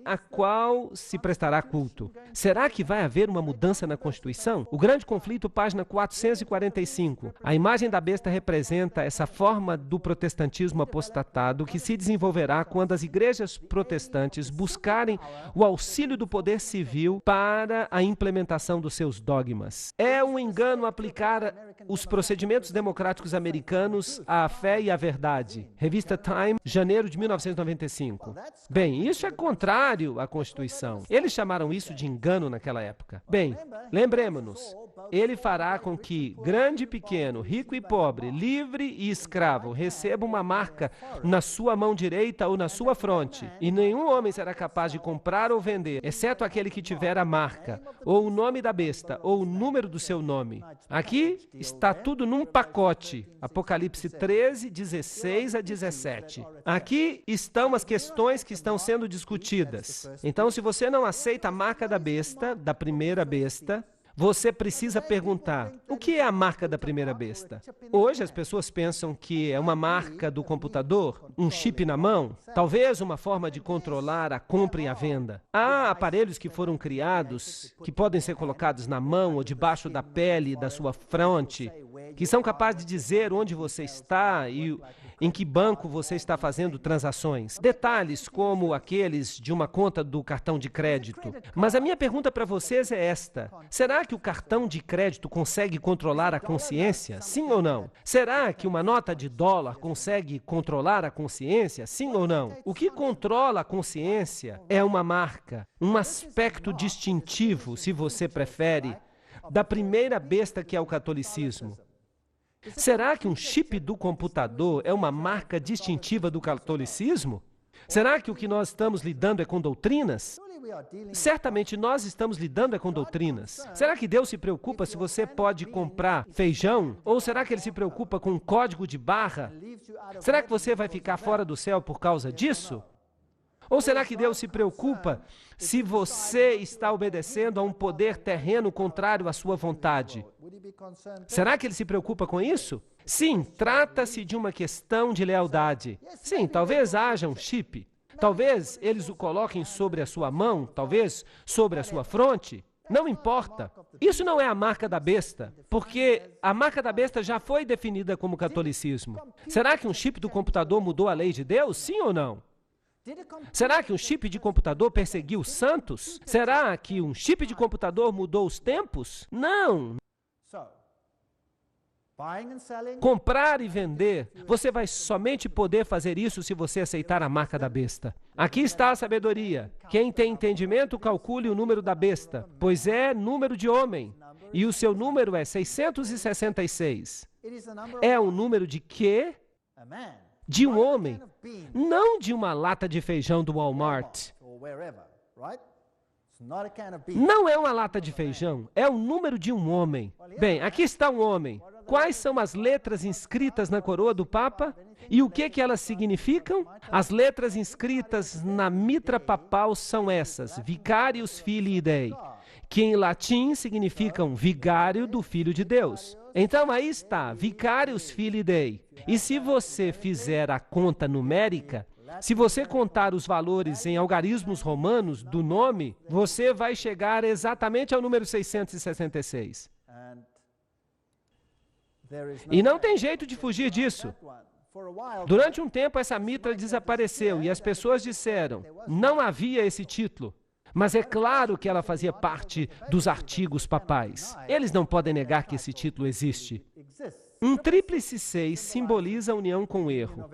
a qual se prestará culto. Será que vai haver uma mudança na Constituição? O Grande Conflito, página 445. A imagem da besta representa essa forma do protestantismo apostatado que se desenvolverá quando as igrejas protestantes buscarem o auxílio do poder civil para a implementação dos seus dogmas. É um engano aplicar os procedimentos democráticos americanos à fé e à verdade. Revista Time, janeiro de 1995. Bem, isso é contrário à Constituição. Eles chamaram isso de engano naquela época. Bem, lembremos-nos, ele fará com que grande e pequeno, rico e pobre, livre e escravo recebam uma marca na sua mão direita ou na sua fronte, e nenhum homem será capaz de comprar ou vender, exceto aquele que tiver a marca, ou o nome da besta, ou o número do seu nome. Aqui está tudo num pacote. Apocalipse 13, 16 a 17. Aqui estão as questões que estão sendo discutidas. Então, se você não aceita a marca da besta, da primeira besta, você precisa perguntar, o que é a marca da primeira besta? Hoje as pessoas pensam que é uma marca do computador, um chip na mão, talvez uma forma de controlar a compra e a venda. Há aparelhos que foram criados, que podem ser colocados na mão ou debaixo da pele da sua fronte, que são capazes de dizer onde você está e em que banco você está fazendo transações. Detalhes como aqueles de uma conta do cartão de crédito. Mas a minha pergunta para vocês é esta: será que o cartão de crédito consegue controlar a consciência? Sim ou não? Será que uma nota de dólar consegue controlar a consciência? Sim ou não? O que controla a consciência é uma marca, um aspecto distintivo, se você prefere, da primeira besta que é o catolicismo. Será que um chip do computador é uma marca distintiva do catolicismo? Será que o que nós estamos lidando é com doutrinas? Certamente nós estamos lidando com doutrinas. Será que Deus se preocupa se você pode comprar feijão? Ou será que Ele se preocupa com um código de barra? Será que você vai ficar fora do céu por causa disso? Ou será que Deus se preocupa se você está obedecendo a um poder terreno contrário à sua vontade? Será que Ele se preocupa com isso? Sim, trata-se de uma questão de lealdade. Sim, talvez haja um chip. Talvez eles o coloquem sobre a sua mão, talvez sobre a sua fronte. Não importa. Isso não é a marca da besta, porque a marca da besta já foi definida como catolicismo. Será que um chip do computador mudou a lei de Deus? Sim ou não? Será que um chip de computador perseguiu os santos? Será que um chip de computador mudou os tempos? Não. Comprar e vender, você vai somente poder fazer isso se você aceitar a marca da besta. Aqui está a sabedoria. Quem tem entendimento, calcule o número da besta, pois é número de homem, e o seu número é 666. É um número de quê? De um homem, não de uma lata de feijão do Walmart. Não é uma lata de feijão, é o número de um homem. Bem, aqui está um homem. Quais são as letras inscritas na coroa do Papa? E o que elas significam? As letras inscritas na mitra papal são essas: Vicarius Filii Dei, que em latim significam vigário do Filho de Deus. Então aí está, Vicarius Filii Dei. E se você fizer a conta numérica, se você contar os valores em algarismos romanos do nome, você vai chegar exatamente ao número 666. E não tem jeito de fugir disso. Durante um tempo, essa mitra desapareceu e as pessoas disseram, não havia esse título. Mas é claro que ela fazia parte dos artigos papais. Eles não podem negar que esse título existe. Um tríplice 6 simboliza a união com o erro.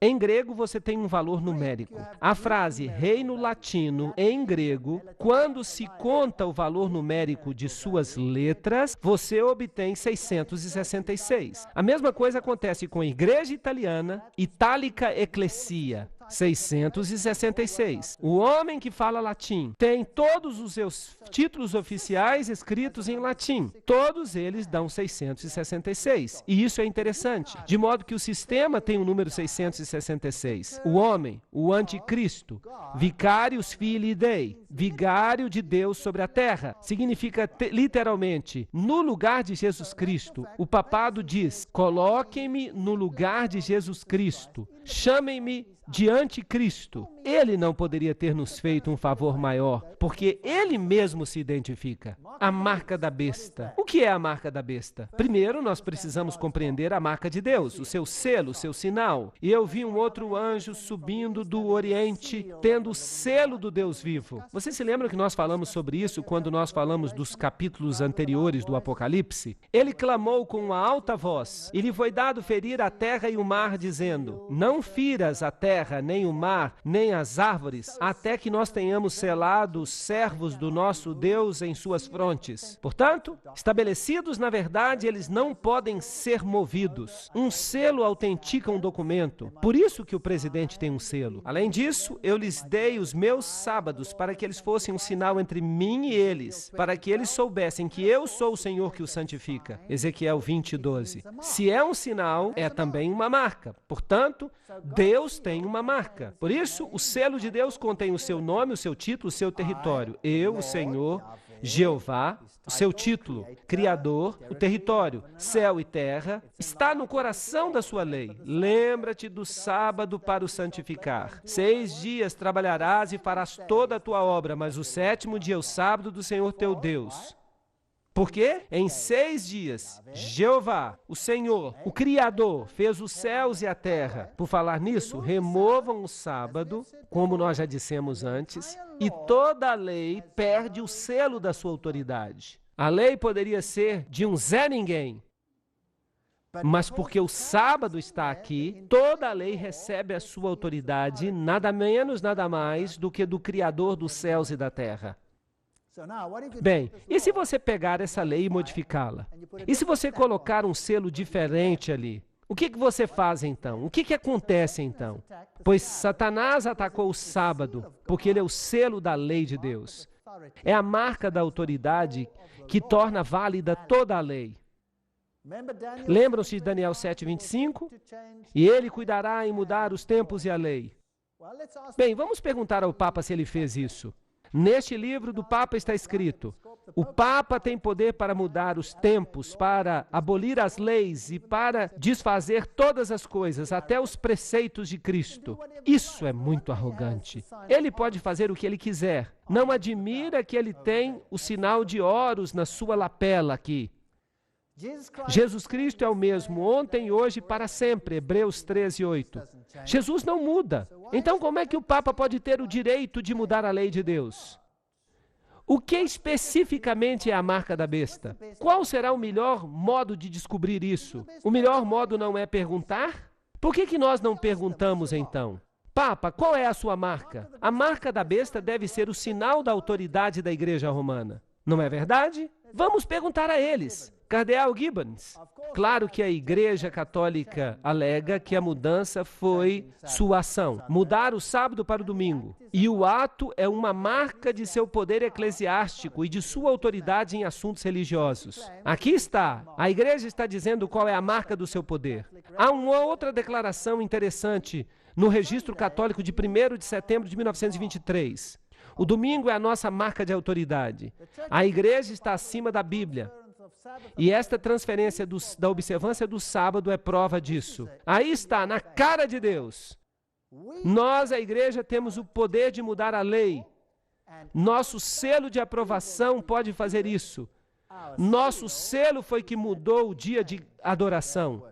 Em grego, você tem um valor numérico. A frase reino latino, em grego, quando se conta o valor numérico de suas letras, você obtém 666. A mesma coisa acontece com a igreja italiana, Italica Ecclesia, 666. O homem que fala latim tem todos os seus títulos oficiais escritos em latim. Todos eles dão 666. E isso é interessante. De modo que o sistema tem o número 666. O homem, o anticristo, Vicarius Filii Dei, vigário de Deus sobre a terra, significa literalmente, no lugar de Jesus Cristo. O papado diz, coloquem-me no lugar de Jesus Cristo. Chamem-me de anticristo. Ele não poderia ter nos feito um favor maior, porque ele mesmo se identifica. A marca da besta. O que é a marca da besta? Primeiro, nós precisamos compreender a marca de Deus, o seu selo, o seu sinal. E eu vi um outro anjo subindo do Oriente, tendo o selo do Deus vivo. Você se lembra que nós falamos sobre isso quando nós falamos dos capítulos anteriores do Apocalipse? Ele clamou com uma alta voz, e lhe foi dado ferir a terra e o mar, dizendo, não firas a terra, nem o mar, nem as árvores, até que nós tenhamos selado os servos do nosso Deus em suas frontes. Portanto, estabelecidos na verdade, eles não podem ser movidos. Um selo autentica um documento. Por isso que o presidente tem um selo. Além disso, eu lhes dei os meus sábados para que eles fossem um sinal entre mim e eles, para que eles soubessem que eu sou o Senhor que os santifica. Ezequiel 20:12. Se é um sinal, é também uma marca. Portanto, Deus tem uma marca. Por isso, o selo de Deus contém o seu nome, o seu título, o seu território. Eu, o Senhor, Jeová, o seu título, Criador, o território, céu e terra, está no coração da sua lei. Lembra-te do sábado para o santificar. 6 dias trabalharás e farás toda a tua obra, mas o 7º dia é o sábado do Senhor teu Deus. Porque em 6 dias, Jeová, o Senhor, o Criador, fez os céus e a terra. Por falar nisso, removam o sábado, como nós já dissemos antes, e toda a lei perde o selo da sua autoridade. A lei poderia ser de um Zé Ninguém, mas porque o sábado está aqui, toda a lei recebe a sua autoridade, nada menos, nada mais do que do Criador dos céus e da terra. Bem, e se você pegar essa lei e modificá-la? E se você colocar um selo diferente ali? O que você faz então? O que acontece então? Pois Satanás atacou o sábado, porque ele é o selo da lei de Deus. É a marca da autoridade que torna válida toda a lei. Lembram-se de Daniel 7:25? E ele cuidará em mudar os tempos e a lei. Bem, vamos perguntar ao Papa se ele fez isso. Neste livro do Papa está escrito: o Papa tem poder para mudar os tempos, para abolir as leis e para desfazer todas as coisas, até os preceitos de Cristo. Isso é muito arrogante. Ele pode fazer o que ele quiser. Não admira que ele tem o sinal de Horus na sua lapela aqui. Jesus Cristo é o mesmo ontem, hoje e para sempre, Hebreus 13:8. Jesus não muda. Então como é que o Papa pode ter o direito de mudar a lei de Deus? O que especificamente é a marca da besta? Qual será o melhor modo de descobrir isso? O melhor modo não é perguntar? Por que nós não perguntamos então? Papa, qual é a sua marca? A marca da besta deve ser o sinal da autoridade da Igreja Romana. Não é verdade? Vamos perguntar a eles. Cardeal Gibbons. Claro que a Igreja Católica alega que a mudança foi sua ação. Mudar o sábado para o domingo. E o ato é uma marca de seu poder eclesiástico e de sua autoridade em assuntos religiosos. Aqui está. A Igreja está dizendo qual é a marca do seu poder. Há uma outra declaração interessante no Registro Católico de 1º de setembro de 1923. O domingo é a nossa marca de autoridade. A Igreja está acima da Bíblia. E esta transferência da observância do sábado é prova disso. Aí está, na cara de Deus. Nós, a Igreja, temos o poder de mudar a lei. Nosso selo de aprovação pode fazer isso. Nosso selo foi que mudou o dia de adoração.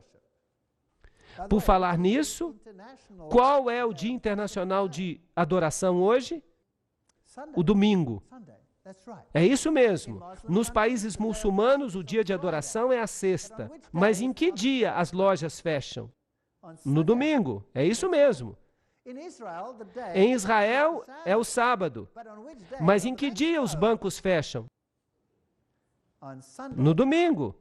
Por falar nisso, qual é o Dia Internacional de Adoração hoje? O domingo. É isso mesmo. Nos países muçulmanos, o dia de adoração é a sexta. Mas em que dia as lojas fecham? No domingo. É isso mesmo. Em Israel é o sábado. Mas em que dia os bancos fecham? No domingo.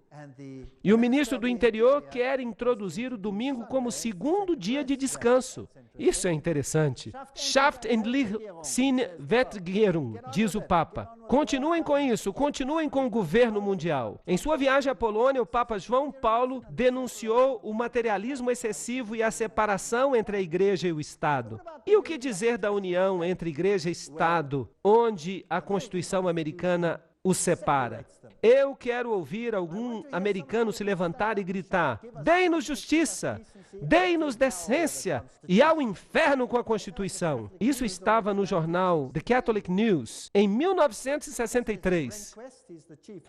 E o ministro do Interior quer introduzir o domingo como segundo dia de descanso. Isso é interessante. Schaffendlich sin Wetterung, diz o Papa. Continuem com isso, continuem com o governo mundial. Em sua viagem à Polônia, o Papa João Paulo denunciou o materialismo excessivo e a separação entre a Igreja e o Estado. E o que dizer da união entre Igreja e Estado, onde a Constituição americana os separa? Eu quero ouvir algum americano se levantar e gritar: deem-nos justiça, deem-nos decência e ao inferno com a Constituição. Isso estava no jornal The Catholic News em 1963.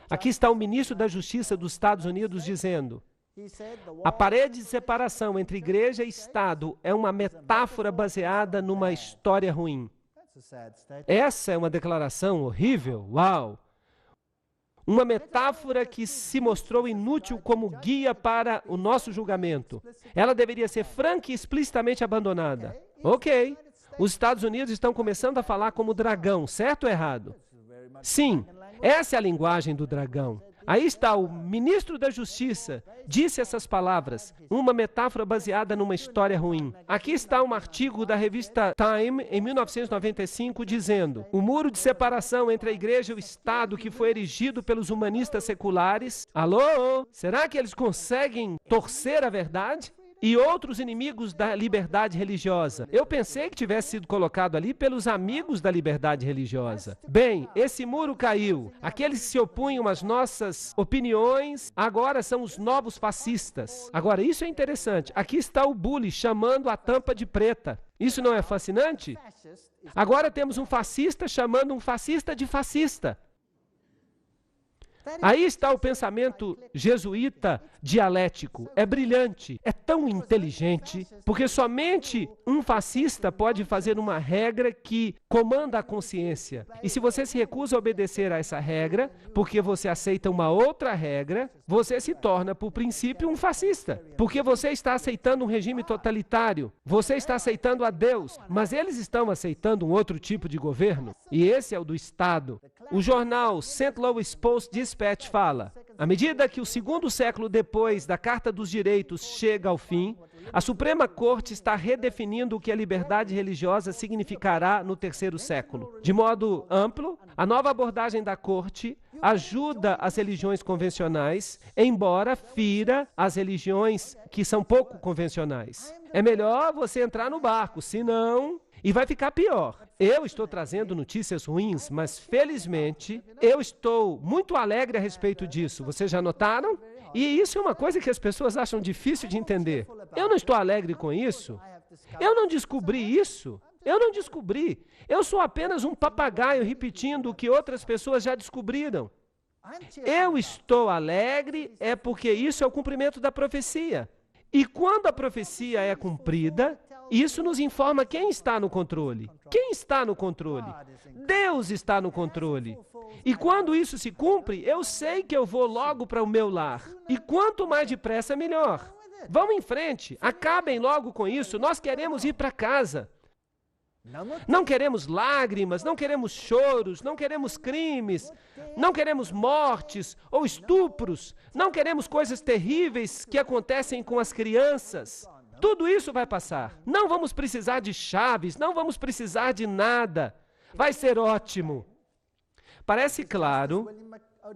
Aqui está o ministro da Justiça dos Estados Unidos dizendo: a parede de separação entre igreja e Estado é uma metáfora baseada numa história ruim. Essa é uma declaração horrível. Uau! Uma metáfora que se mostrou inútil como guia para o nosso julgamento. Ela deveria ser franca e explicitamente abandonada. Ok. Os Estados Unidos estão começando a falar como dragão, certo ou errado? Sim, essa é a linguagem do dragão. Aí está, o ministro da Justiça disse essas palavras, uma metáfora baseada numa história ruim. Aqui está um artigo da revista Time, em 1995, dizendo: o muro de separação entre a igreja e o Estado que foi erigido pelos humanistas seculares. Alô? Será que eles conseguem torcer a verdade? E outros inimigos da liberdade religiosa. Eu pensei que tivesse sido colocado ali pelos amigos da liberdade religiosa. Bem, esse muro caiu. Aqueles que se opunham às nossas opiniões agora são os novos fascistas. Agora, isso é interessante. Aqui está o bully chamando a tampa de preta. Isso não é fascinante? Agora temos um fascista chamando um fascista de fascista. Aí está o pensamento jesuíta dialético. É brilhante, é tão inteligente, porque somente um fascista pode fazer uma regra que comanda a consciência. E se você se recusa a obedecer a essa regra, porque você aceita uma outra regra, você se torna, por princípio, um fascista. Porque você está aceitando um regime totalitário, você está aceitando a Deus, mas eles estão aceitando um outro tipo de governo, e esse é o do Estado. O jornal St. Louis Post-Dispatch fala: à medida que o segundo século depois da Carta dos Direitos chega ao fim, a Suprema Corte está redefinindo o que a liberdade religiosa significará no terceiro século. De modo amplo, a nova abordagem da Corte ajuda as religiões convencionais, embora fira as religiões que são pouco convencionais. É melhor você entrar no barco, senão... E vai ficar pior. Eu estou trazendo notícias ruins, mas felizmente eu estou muito alegre a respeito disso. Vocês já notaram? E isso é uma coisa que as pessoas acham difícil de entender. Eu não estou alegre com isso. Eu não descobri isso. Eu não descobri. Eu sou apenas um papagaio repetindo o que outras pessoas já descobriram. Eu estou alegre é porque isso é o cumprimento da profecia. E quando a profecia é cumprida, isso nos informa quem está no controle. Quem está no controle? Deus está no controle. E quando isso se cumpre, eu sei que eu vou logo para o meu lar. E quanto mais depressa, melhor. Vamos em frente. Acabem logo com isso. Nós queremos ir para casa. Não queremos lágrimas, não queremos choros, não queremos crimes, não queremos mortes ou estupros, não queremos coisas terríveis que acontecem com as crianças. Tudo isso vai passar. Não vamos precisar de chaves, não vamos precisar de nada. Vai ser ótimo. Parece claro,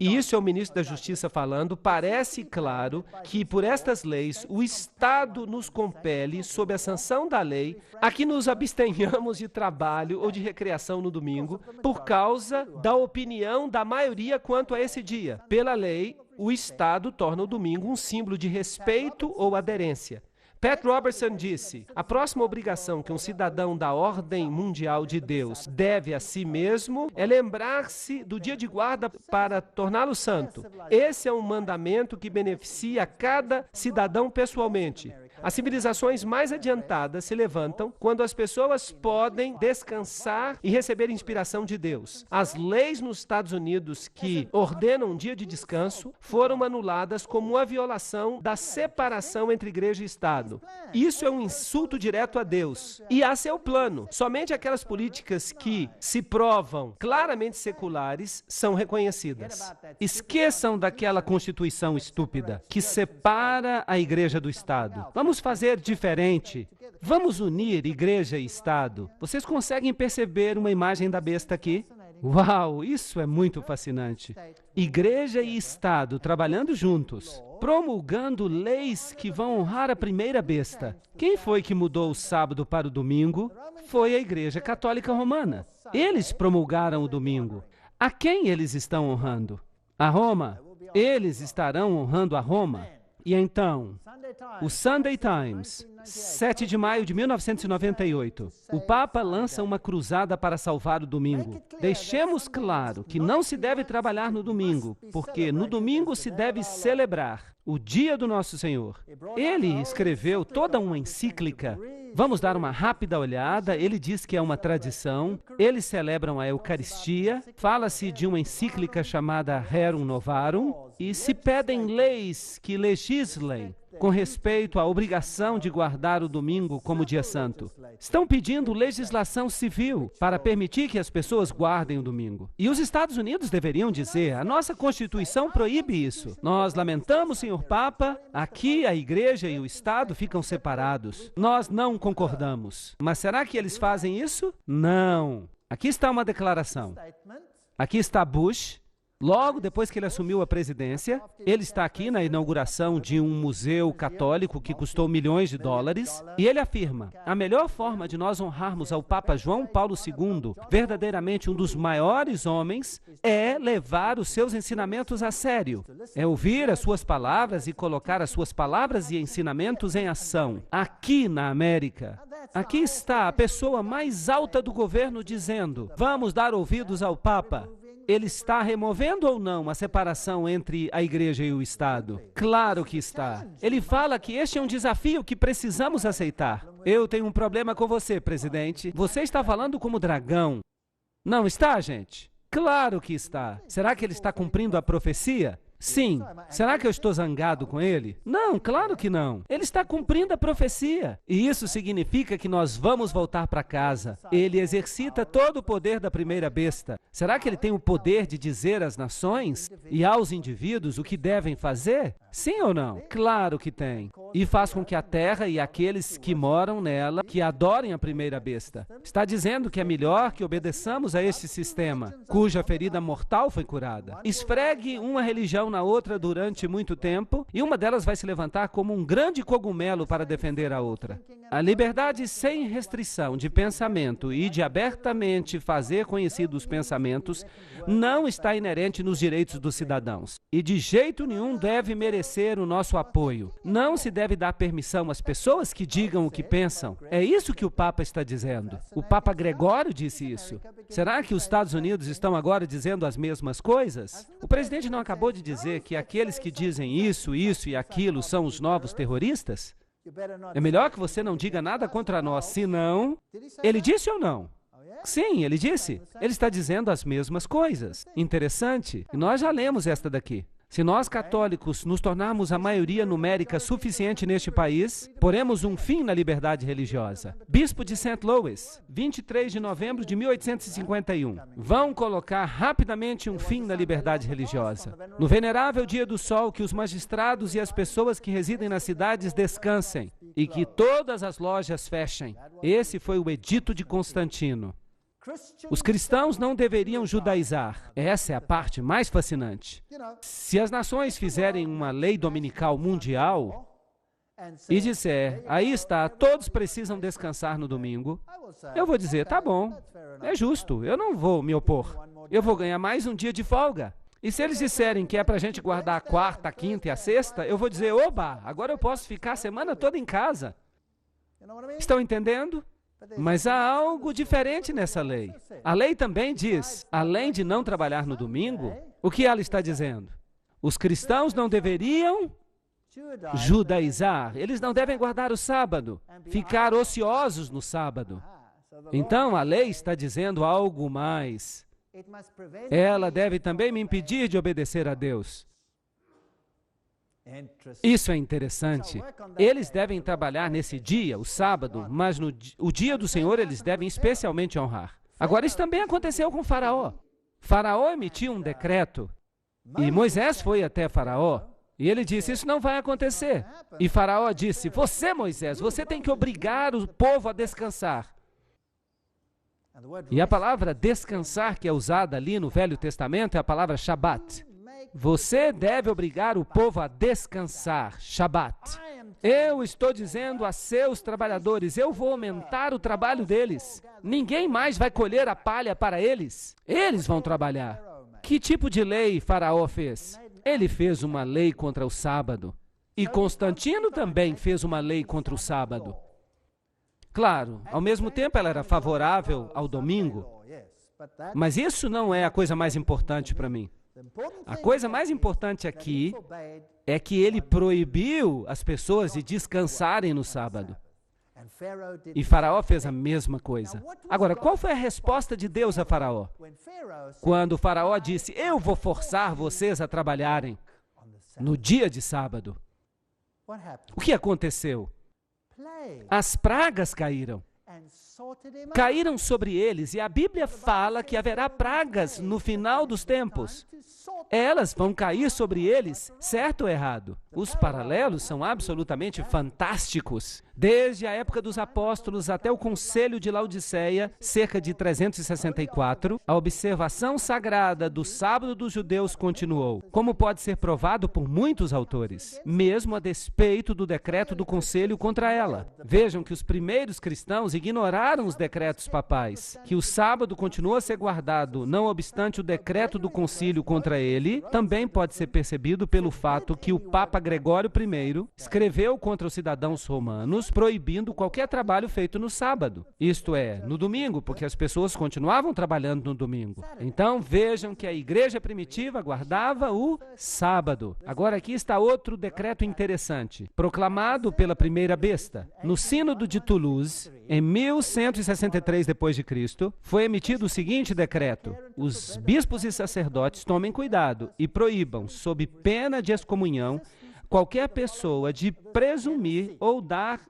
e isso é o ministro da Justiça falando, parece claro que por estas leis o Estado nos compele, sob a sanção da lei, a que nos abstenhamos de trabalho ou de recreação no domingo, por causa da opinião da maioria quanto a esse dia. Pela lei, o Estado torna o domingo um símbolo de respeito ou aderência. Pat Robertson disse: a próxima obrigação que um cidadão da ordem mundial de Deus deve a si mesmo é lembrar-se do dia de guarda para torná-lo santo. Esse é um mandamento que beneficia cada cidadão pessoalmente. As civilizações mais adiantadas se levantam quando as pessoas podem descansar e receber inspiração de Deus. As leis nos Estados Unidos que ordenam um dia de descanso foram anuladas como uma violação da separação entre igreja e Estado. Isso é um insulto direto a Deus. E a seu plano, somente aquelas políticas que se provam claramente seculares são reconhecidas. Esqueçam daquela Constituição estúpida que separa a igreja do Estado. Vamos fazer diferente. Vamos unir igreja e Estado. Vocês conseguem perceber uma imagem da besta aqui? Uau, isso é muito fascinante. Igreja e Estado trabalhando juntos, promulgando leis que vão honrar a primeira besta. Quem foi que mudou o sábado para o domingo? Foi a Igreja Católica Romana. Eles promulgaram o domingo. A quem eles estão honrando? A Roma. Eles estarão honrando a Roma. E então, o Sunday Times, 7 de maio de 1998, o Papa lança uma cruzada para salvar o domingo. Deixemos claro que não se deve trabalhar no domingo, porque no domingo se deve celebrar o dia do nosso Senhor. Ele escreveu toda uma encíclica. Vamos dar uma rápida olhada. Ele diz que é uma tradição. Eles celebram a Eucaristia. Fala-se de uma encíclica chamada Rerum Novarum. E se pedem leis que legislem com respeito à obrigação de guardar o domingo como dia santo. Estão pedindo legislação civil para permitir que as pessoas guardem o domingo. E os Estados Unidos deveriam dizer: a nossa Constituição proíbe isso. Nós lamentamos, senhor Papa, aqui a igreja e o Estado ficam separados. Nós não concordamos. Mas será que eles fazem isso? Não. Aqui está uma declaração. Aqui está Bush. Logo depois que ele assumiu a presidência, ele está aqui na inauguração de um museu católico que custou milhões de dólares, e ele afirma: a melhor forma de nós honrarmos ao Papa João Paulo II, verdadeiramente um dos maiores homens, é levar os seus ensinamentos a sério. É ouvir as suas palavras e colocar as suas palavras e ensinamentos em ação. Aqui na América, aqui está a pessoa mais alta do governo dizendo: vamos dar ouvidos ao Papa. Ele está removendo ou não a separação entre a igreja e o Estado? Claro que está. Ele fala que este é um desafio que precisamos aceitar. Eu tenho um problema com você, presidente. Você está falando como dragão. Não está, gente? Claro que está. Será que ele está cumprindo a profecia? Sim. Será que eu estou zangado com ele? Não, claro que não. Ele está cumprindo a profecia. E isso significa que nós vamos voltar para casa. Ele exercita todo o poder da primeira besta. Será que ele tem o poder de dizer às nações e aos indivíduos o que devem fazer? Sim ou não? Claro que tem. E faz com que a terra e aqueles que moram nela, que adorem a primeira besta. Está dizendo que é melhor que obedeçamos a este sistema, cuja ferida mortal foi curada. Esfregue uma religião na outra durante muito tempo, e uma delas vai se levantar como um grande cogumelo para defender a outra. A liberdade sem restrição de pensamento e de abertamente fazer conhecidos os pensamentos não está inerente nos direitos dos cidadãos. E de jeito nenhum deve merecer o nosso apoio. Não se deve dar permissão às pessoas que digam o que pensam. É isso que o Papa está dizendo. O Papa Gregório disse isso. Será que os Estados Unidos estão agora dizendo as mesmas coisas? O presidente não acabou de dizer que aqueles que dizem isso e aquilo são os novos terroristas? É melhor que você não diga nada contra nós, senão... Ele disse ou não? Sim, ele disse. Ele está dizendo as mesmas coisas. Interessante. E nós já lemos esta daqui. Se nós, católicos, nos tornarmos a maioria numérica suficiente neste país, poremos um fim na liberdade religiosa. Bispo de St. Louis, 23 de novembro de 1851. Vão colocar rapidamente um fim na liberdade religiosa. No venerável dia do sol, que os magistrados e as pessoas que residem nas cidades descansem e que todas as lojas fechem. Esse foi o edito de Constantino. Os cristãos não deveriam judaizar. Essa é a parte mais fascinante. Se as nações fizerem uma lei dominical mundial e disser, aí está, todos precisam descansar no domingo, eu vou dizer, tá bom, é justo, eu não vou me opor. Eu vou ganhar mais um dia de folga. E se eles disserem que é para a gente guardar a quarta, a quinta e a sexta, eu vou dizer, oba, agora eu posso ficar a semana toda em casa. Estão entendendo? Mas há algo diferente nessa lei. A lei também diz, além de não trabalhar no domingo, o que ela está dizendo? Os cristãos não deveriam judaizar, eles não devem guardar o sábado, ficar ociosos no sábado. Então, a lei está dizendo algo mais. Ela deve também me impedir de obedecer a Deus. Isso é interessante. Eles devem trabalhar nesse dia, o sábado, mas o dia do Senhor eles devem especialmente honrar. Agora, isso também aconteceu com Faraó. Faraó emitiu um decreto e Moisés foi até Faraó e ele disse, isso não vai acontecer. E Faraó disse, você, Moisés, você tem que obrigar o povo a descansar. E a palavra descansar que é usada ali no Velho Testamento é a palavra Shabat. Você deve obrigar o povo a descansar, Shabat. Eu estou dizendo a seus trabalhadores, eu vou aumentar o trabalho deles. Ninguém mais vai colher a palha para eles. Eles vão trabalhar. Que tipo de lei Faraó fez? Ele fez uma lei contra o sábado. E Constantino também fez uma lei contra o sábado. Claro, ao mesmo tempo ela era favorável ao domingo. Mas isso não é a coisa mais importante para mim. A coisa mais importante aqui é que ele proibiu as pessoas de descansarem no sábado. E Faraó fez a mesma coisa. Agora, qual foi a resposta de Deus a Faraó? Quando Faraó disse, eu vou forçar vocês a trabalharem no dia de sábado. O que aconteceu? As pragas caíram. Caíram sobre eles, e a Bíblia fala que haverá pragas no final dos tempos. Elas vão cair sobre eles, certo ou errado? Os paralelos são absolutamente fantásticos. Desde a época dos apóstolos até o Concílio de Laodiceia, cerca de 364, a observação sagrada do sábado dos judeus continuou, como pode ser provado por muitos autores, mesmo a despeito do decreto do Concílio contra ela. Vejam que os primeiros cristãos ignoraram ignoraram os decretos papais. Que o sábado continuou a ser guardado, não obstante o decreto do concílio contra ele, também pode ser percebido pelo fato que o Papa Gregório I escreveu contra os cidadãos romanos, proibindo qualquer trabalho feito no sábado. Isto é, no domingo, porque as pessoas continuavam trabalhando no domingo. Então, vejam que a igreja primitiva guardava o sábado. Agora, aqui está outro decreto interessante, proclamado pela primeira besta. No Sínodo de Toulouse, em 1163 d.C., foi emitido o seguinte decreto: os bispos e sacerdotes tomem cuidado e proíbam, sob pena de excomunhão, qualquer pessoa de presumir ou dar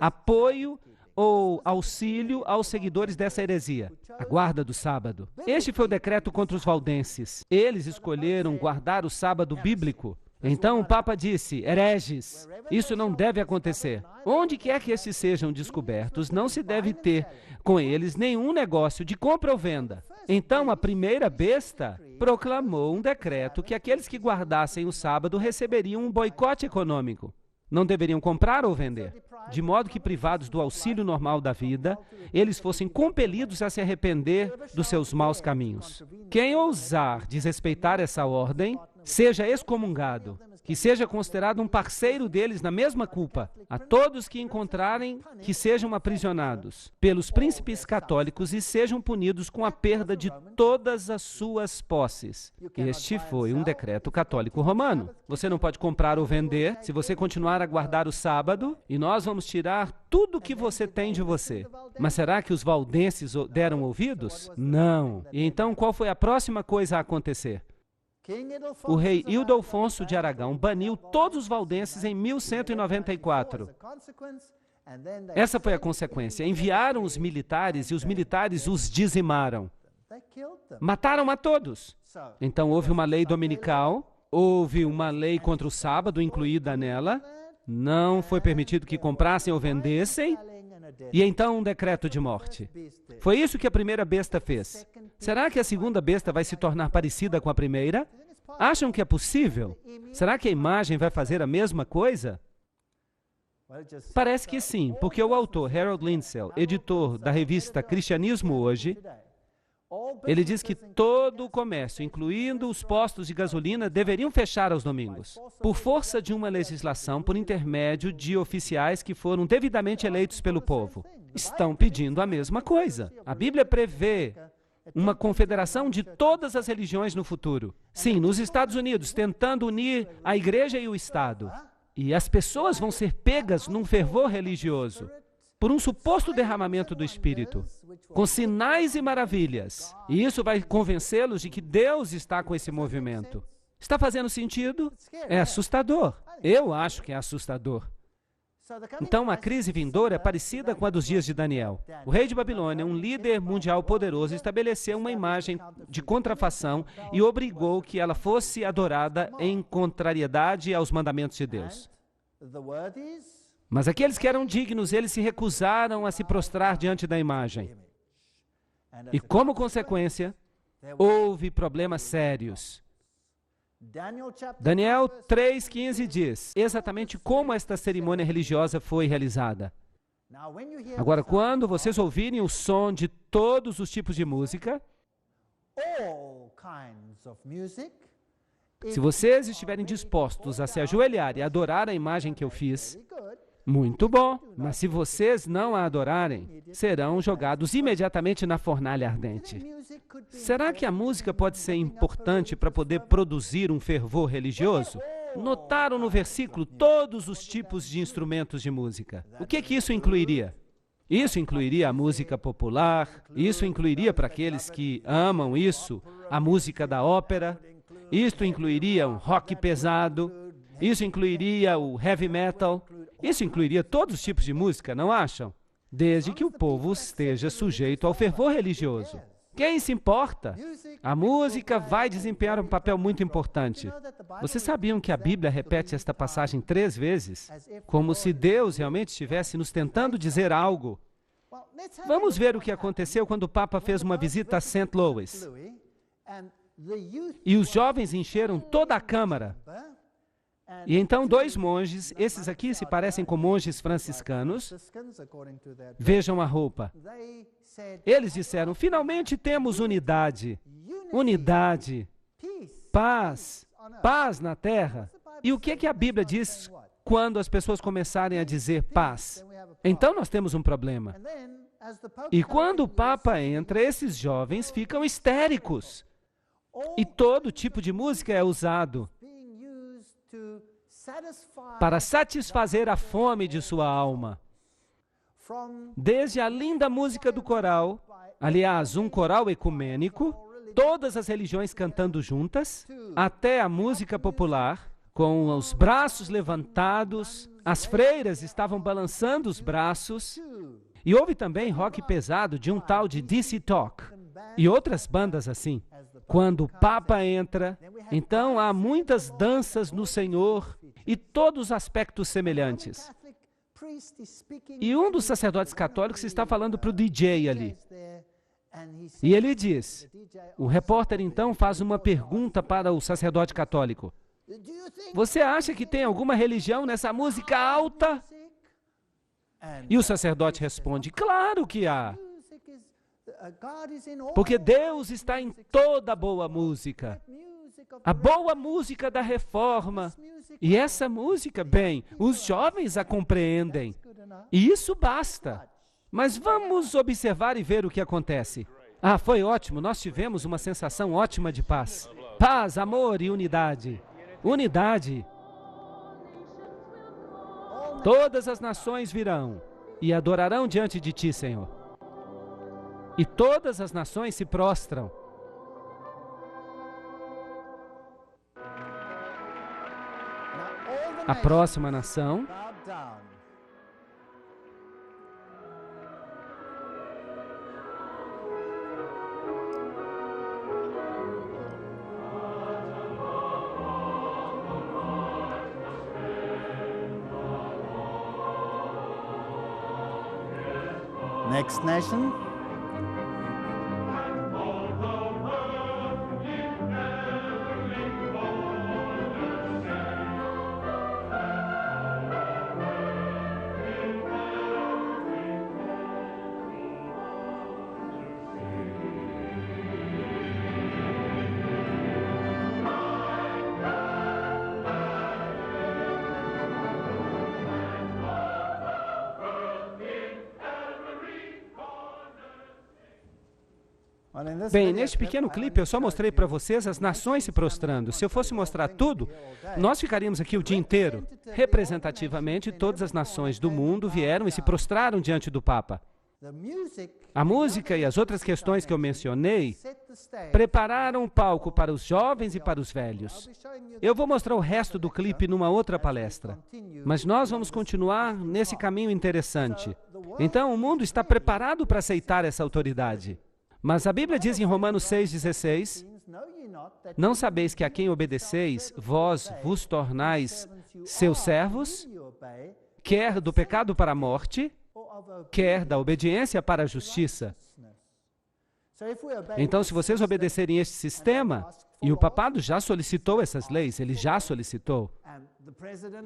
apoio ou auxílio aos seguidores dessa heresia, a guarda do sábado. Este foi o decreto contra os valdenses. Eles escolheram guardar o sábado bíblico. Então o Papa disse: hereges, isso não deve acontecer. Onde quer que estes sejam descobertos, não se deve ter com eles nenhum negócio de compra ou venda. Então a primeira besta proclamou um decreto que aqueles que guardassem o sábado receberiam um boicote econômico. Não deveriam comprar ou vender, de modo que, privados do auxílio normal da vida, eles fossem compelidos a se arrepender dos seus maus caminhos. Quem ousar desrespeitar essa ordem, seja excomungado, que seja considerado um parceiro deles na mesma culpa. A todos que encontrarem, que sejam aprisionados pelos príncipes católicos e sejam punidos com a perda de todas as suas posses. Este foi um decreto católico romano. Você não pode comprar ou vender se você continuar a guardar o sábado, e nós vamos tirar tudo o que você tem de você. Mas será que os valdenses deram ouvidos? Não. E então qual foi a próxima coisa a acontecer? O rei Ildefonso de Aragão baniu todos os valdenses em 1194. Essa foi a consequência. Enviaram os militares e os militares os dizimaram. Mataram a todos. Então houve uma lei dominical, houve uma lei contra o sábado incluída nela, não foi permitido que comprassem ou vendessem, e então um decreto de morte. Foi isso que a primeira besta fez. Será que a segunda besta vai se tornar parecida com a primeira? Acham que é possível? Será que a imagem vai fazer a mesma coisa? Parece que sim, porque o autor Harold Lindsell, editor da revista Cristianismo Hoje, ele diz que todo o comércio, incluindo os postos de gasolina, deveriam fechar aos domingos, por força de uma legislação por intermédio de oficiais que foram devidamente eleitos pelo povo. Estão pedindo a mesma coisa. A Bíblia prevê uma confederação de todas as religiões no futuro. Sim, nos Estados Unidos, tentando unir a igreja e o Estado. E as pessoas vão ser pegas num fervor religioso por um suposto derramamento do Espírito, com sinais e maravilhas. E isso vai convencê-los de que Deus está com esse movimento. Está fazendo sentido? É assustador. Eu acho que é assustador. Então, a crise vindoura é parecida com a dos dias de Daniel. O rei de Babilônia, um líder mundial poderoso, estabeleceu uma imagem de contrafação e obrigou que ela fosse adorada em contrariedade aos mandamentos de Deus. Mas aqueles que eram dignos, eles se recusaram a se prostrar diante da imagem. E, como consequência, houve problemas sérios. Daniel 3,15 diz exatamente como esta cerimônia religiosa foi realizada. Agora, quando vocês ouvirem o som de todos os tipos de música, se vocês estiverem dispostos a se ajoelhar e adorar a imagem que eu fiz, muito bom, mas se vocês não a adorarem, serão jogados imediatamente na fornalha ardente. Será que a música pode ser importante para poder produzir um fervor religioso? Notaram no versículo todos os tipos de instrumentos de música. O que isso incluiria? Isso incluiria a música popular, isso incluiria, para aqueles que amam isso, a música da ópera, isso incluiria um rock pesado, isso incluiria o heavy metal, isso incluiria todos os tipos de música, não acham? Desde que o povo esteja sujeito ao fervor religioso. Quem se importa? A música vai desempenhar um papel muito importante. Vocês sabiam que a Bíblia repete esta passagem 3 vezes? Como se Deus realmente estivesse nos tentando dizer algo. Vamos ver o que aconteceu quando o Papa fez uma visita a St. Louis. E os jovens encheram toda a Câmara. E então 2 monges, esses aqui se parecem com monges franciscanos, vejam a roupa. Eles disseram, finalmente temos unidade, unidade, paz, paz na terra. E o que a Bíblia diz quando as pessoas começarem a dizer paz? Então nós temos um problema. E quando o Papa entra, esses jovens ficam histéricos. E todo tipo de música é usado para satisfazer a fome de sua alma. Desde a linda música do coral, aliás, um coral ecumênico, todas as religiões cantando juntas, até a música popular, com os braços levantados, as freiras estavam balançando os braços, e houve também rock pesado de um tal de DC Talk, e outras bandas assim. Quando o Papa entra, então há muitas danças no Senhor e todos os aspectos semelhantes. E um dos sacerdotes católicos está falando para o DJ ali. E ele diz, o repórter então faz uma pergunta para o sacerdote católico. Você acha que tem alguma religião nessa música alta? E o sacerdote responde, claro que há. Porque Deus está em toda boa música. A boa música da reforma. E essa música, bem, os jovens a compreendem. E isso basta. Mas vamos observar e ver o que acontece. Ah, foi ótimo. Nós tivemos uma sensação ótima de paz. Paz, amor e unidade. Unidade. Todas as nações virão e adorarão diante de ti, Senhor. E todas as nações se prostram. A próxima nação Next nation. Bem, neste pequeno clipe eu só mostrei para vocês as nações se prostrando. Se eu fosse mostrar tudo, nós ficaríamos aqui o dia inteiro. Representativamente, todas as nações do mundo vieram e se prostraram diante do Papa. A música e as outras questões que eu mencionei prepararam o palco para os jovens e para os velhos. Eu vou mostrar o resto do clipe numa outra palestra, mas nós vamos continuar nesse caminho interessante. Então, o mundo está preparado para aceitar essa autoridade. Mas a Bíblia diz em Romanos 6,16, não sabeis que a quem obedeceis, vós vos tornais seus servos, quer do pecado para a morte, quer da obediência para a justiça. Então, se vocês obedecerem este sistema, e o papado já solicitou essas leis, ele já solicitou.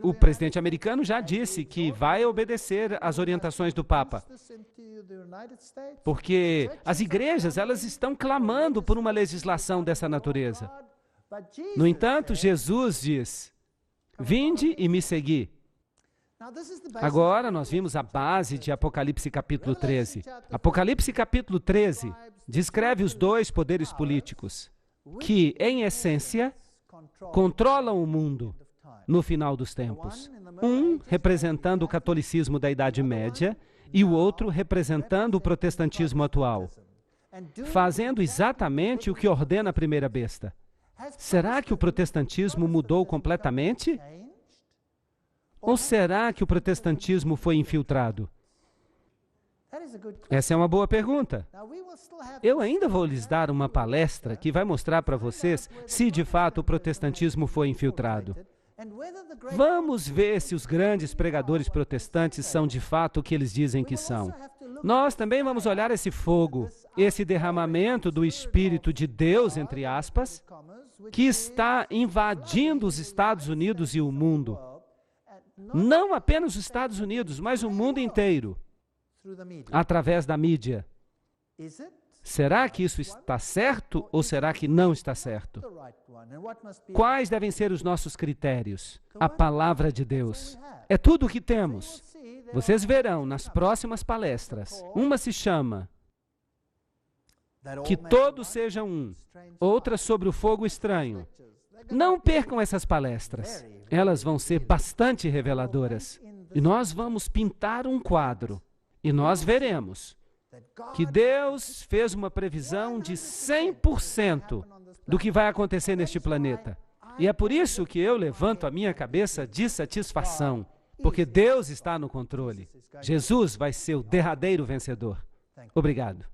O presidente americano já disse que vai obedecer às orientações do Papa. Porque as igrejas, elas estão clamando por uma legislação dessa natureza. No entanto, Jesus diz, vinde e me segui. Agora nós vimos a base de Apocalipse capítulo 13. Apocalipse capítulo 13 descreve os 2 poderes políticos que, em essência, controlam o mundo no final dos tempos. Um representando o catolicismo da Idade Média e o outro representando o protestantismo atual, fazendo exatamente o que ordena a primeira besta. Será que o protestantismo mudou completamente? Ou será que o protestantismo foi infiltrado? Essa é uma boa pergunta. Eu ainda vou lhes dar uma palestra que vai mostrar para vocês se de fato o protestantismo foi infiltrado. Vamos ver se os grandes pregadores protestantes são de fato o que eles dizem que são. Nós também vamos olhar esse fogo, esse derramamento do Espírito de Deus, entre aspas, que está invadindo os Estados Unidos e o mundo. Não apenas os Estados Unidos, mas o mundo inteiro, através da mídia. Será que isso está certo ou será que não está certo? Quais devem ser os nossos critérios? A palavra de Deus. É tudo o que temos. Vocês verão nas próximas palestras. Uma se chama Que Todos Sejam Um. Outra sobre o fogo estranho. Não percam essas palestras. Elas vão ser bastante reveladoras. E nós vamos pintar um quadro. E nós veremos que Deus fez uma previsão de 100% do que vai acontecer neste planeta. E é por isso que eu levanto a minha cabeça de satisfação, porque Deus está no controle. Jesus vai ser o derradeiro vencedor. Obrigado.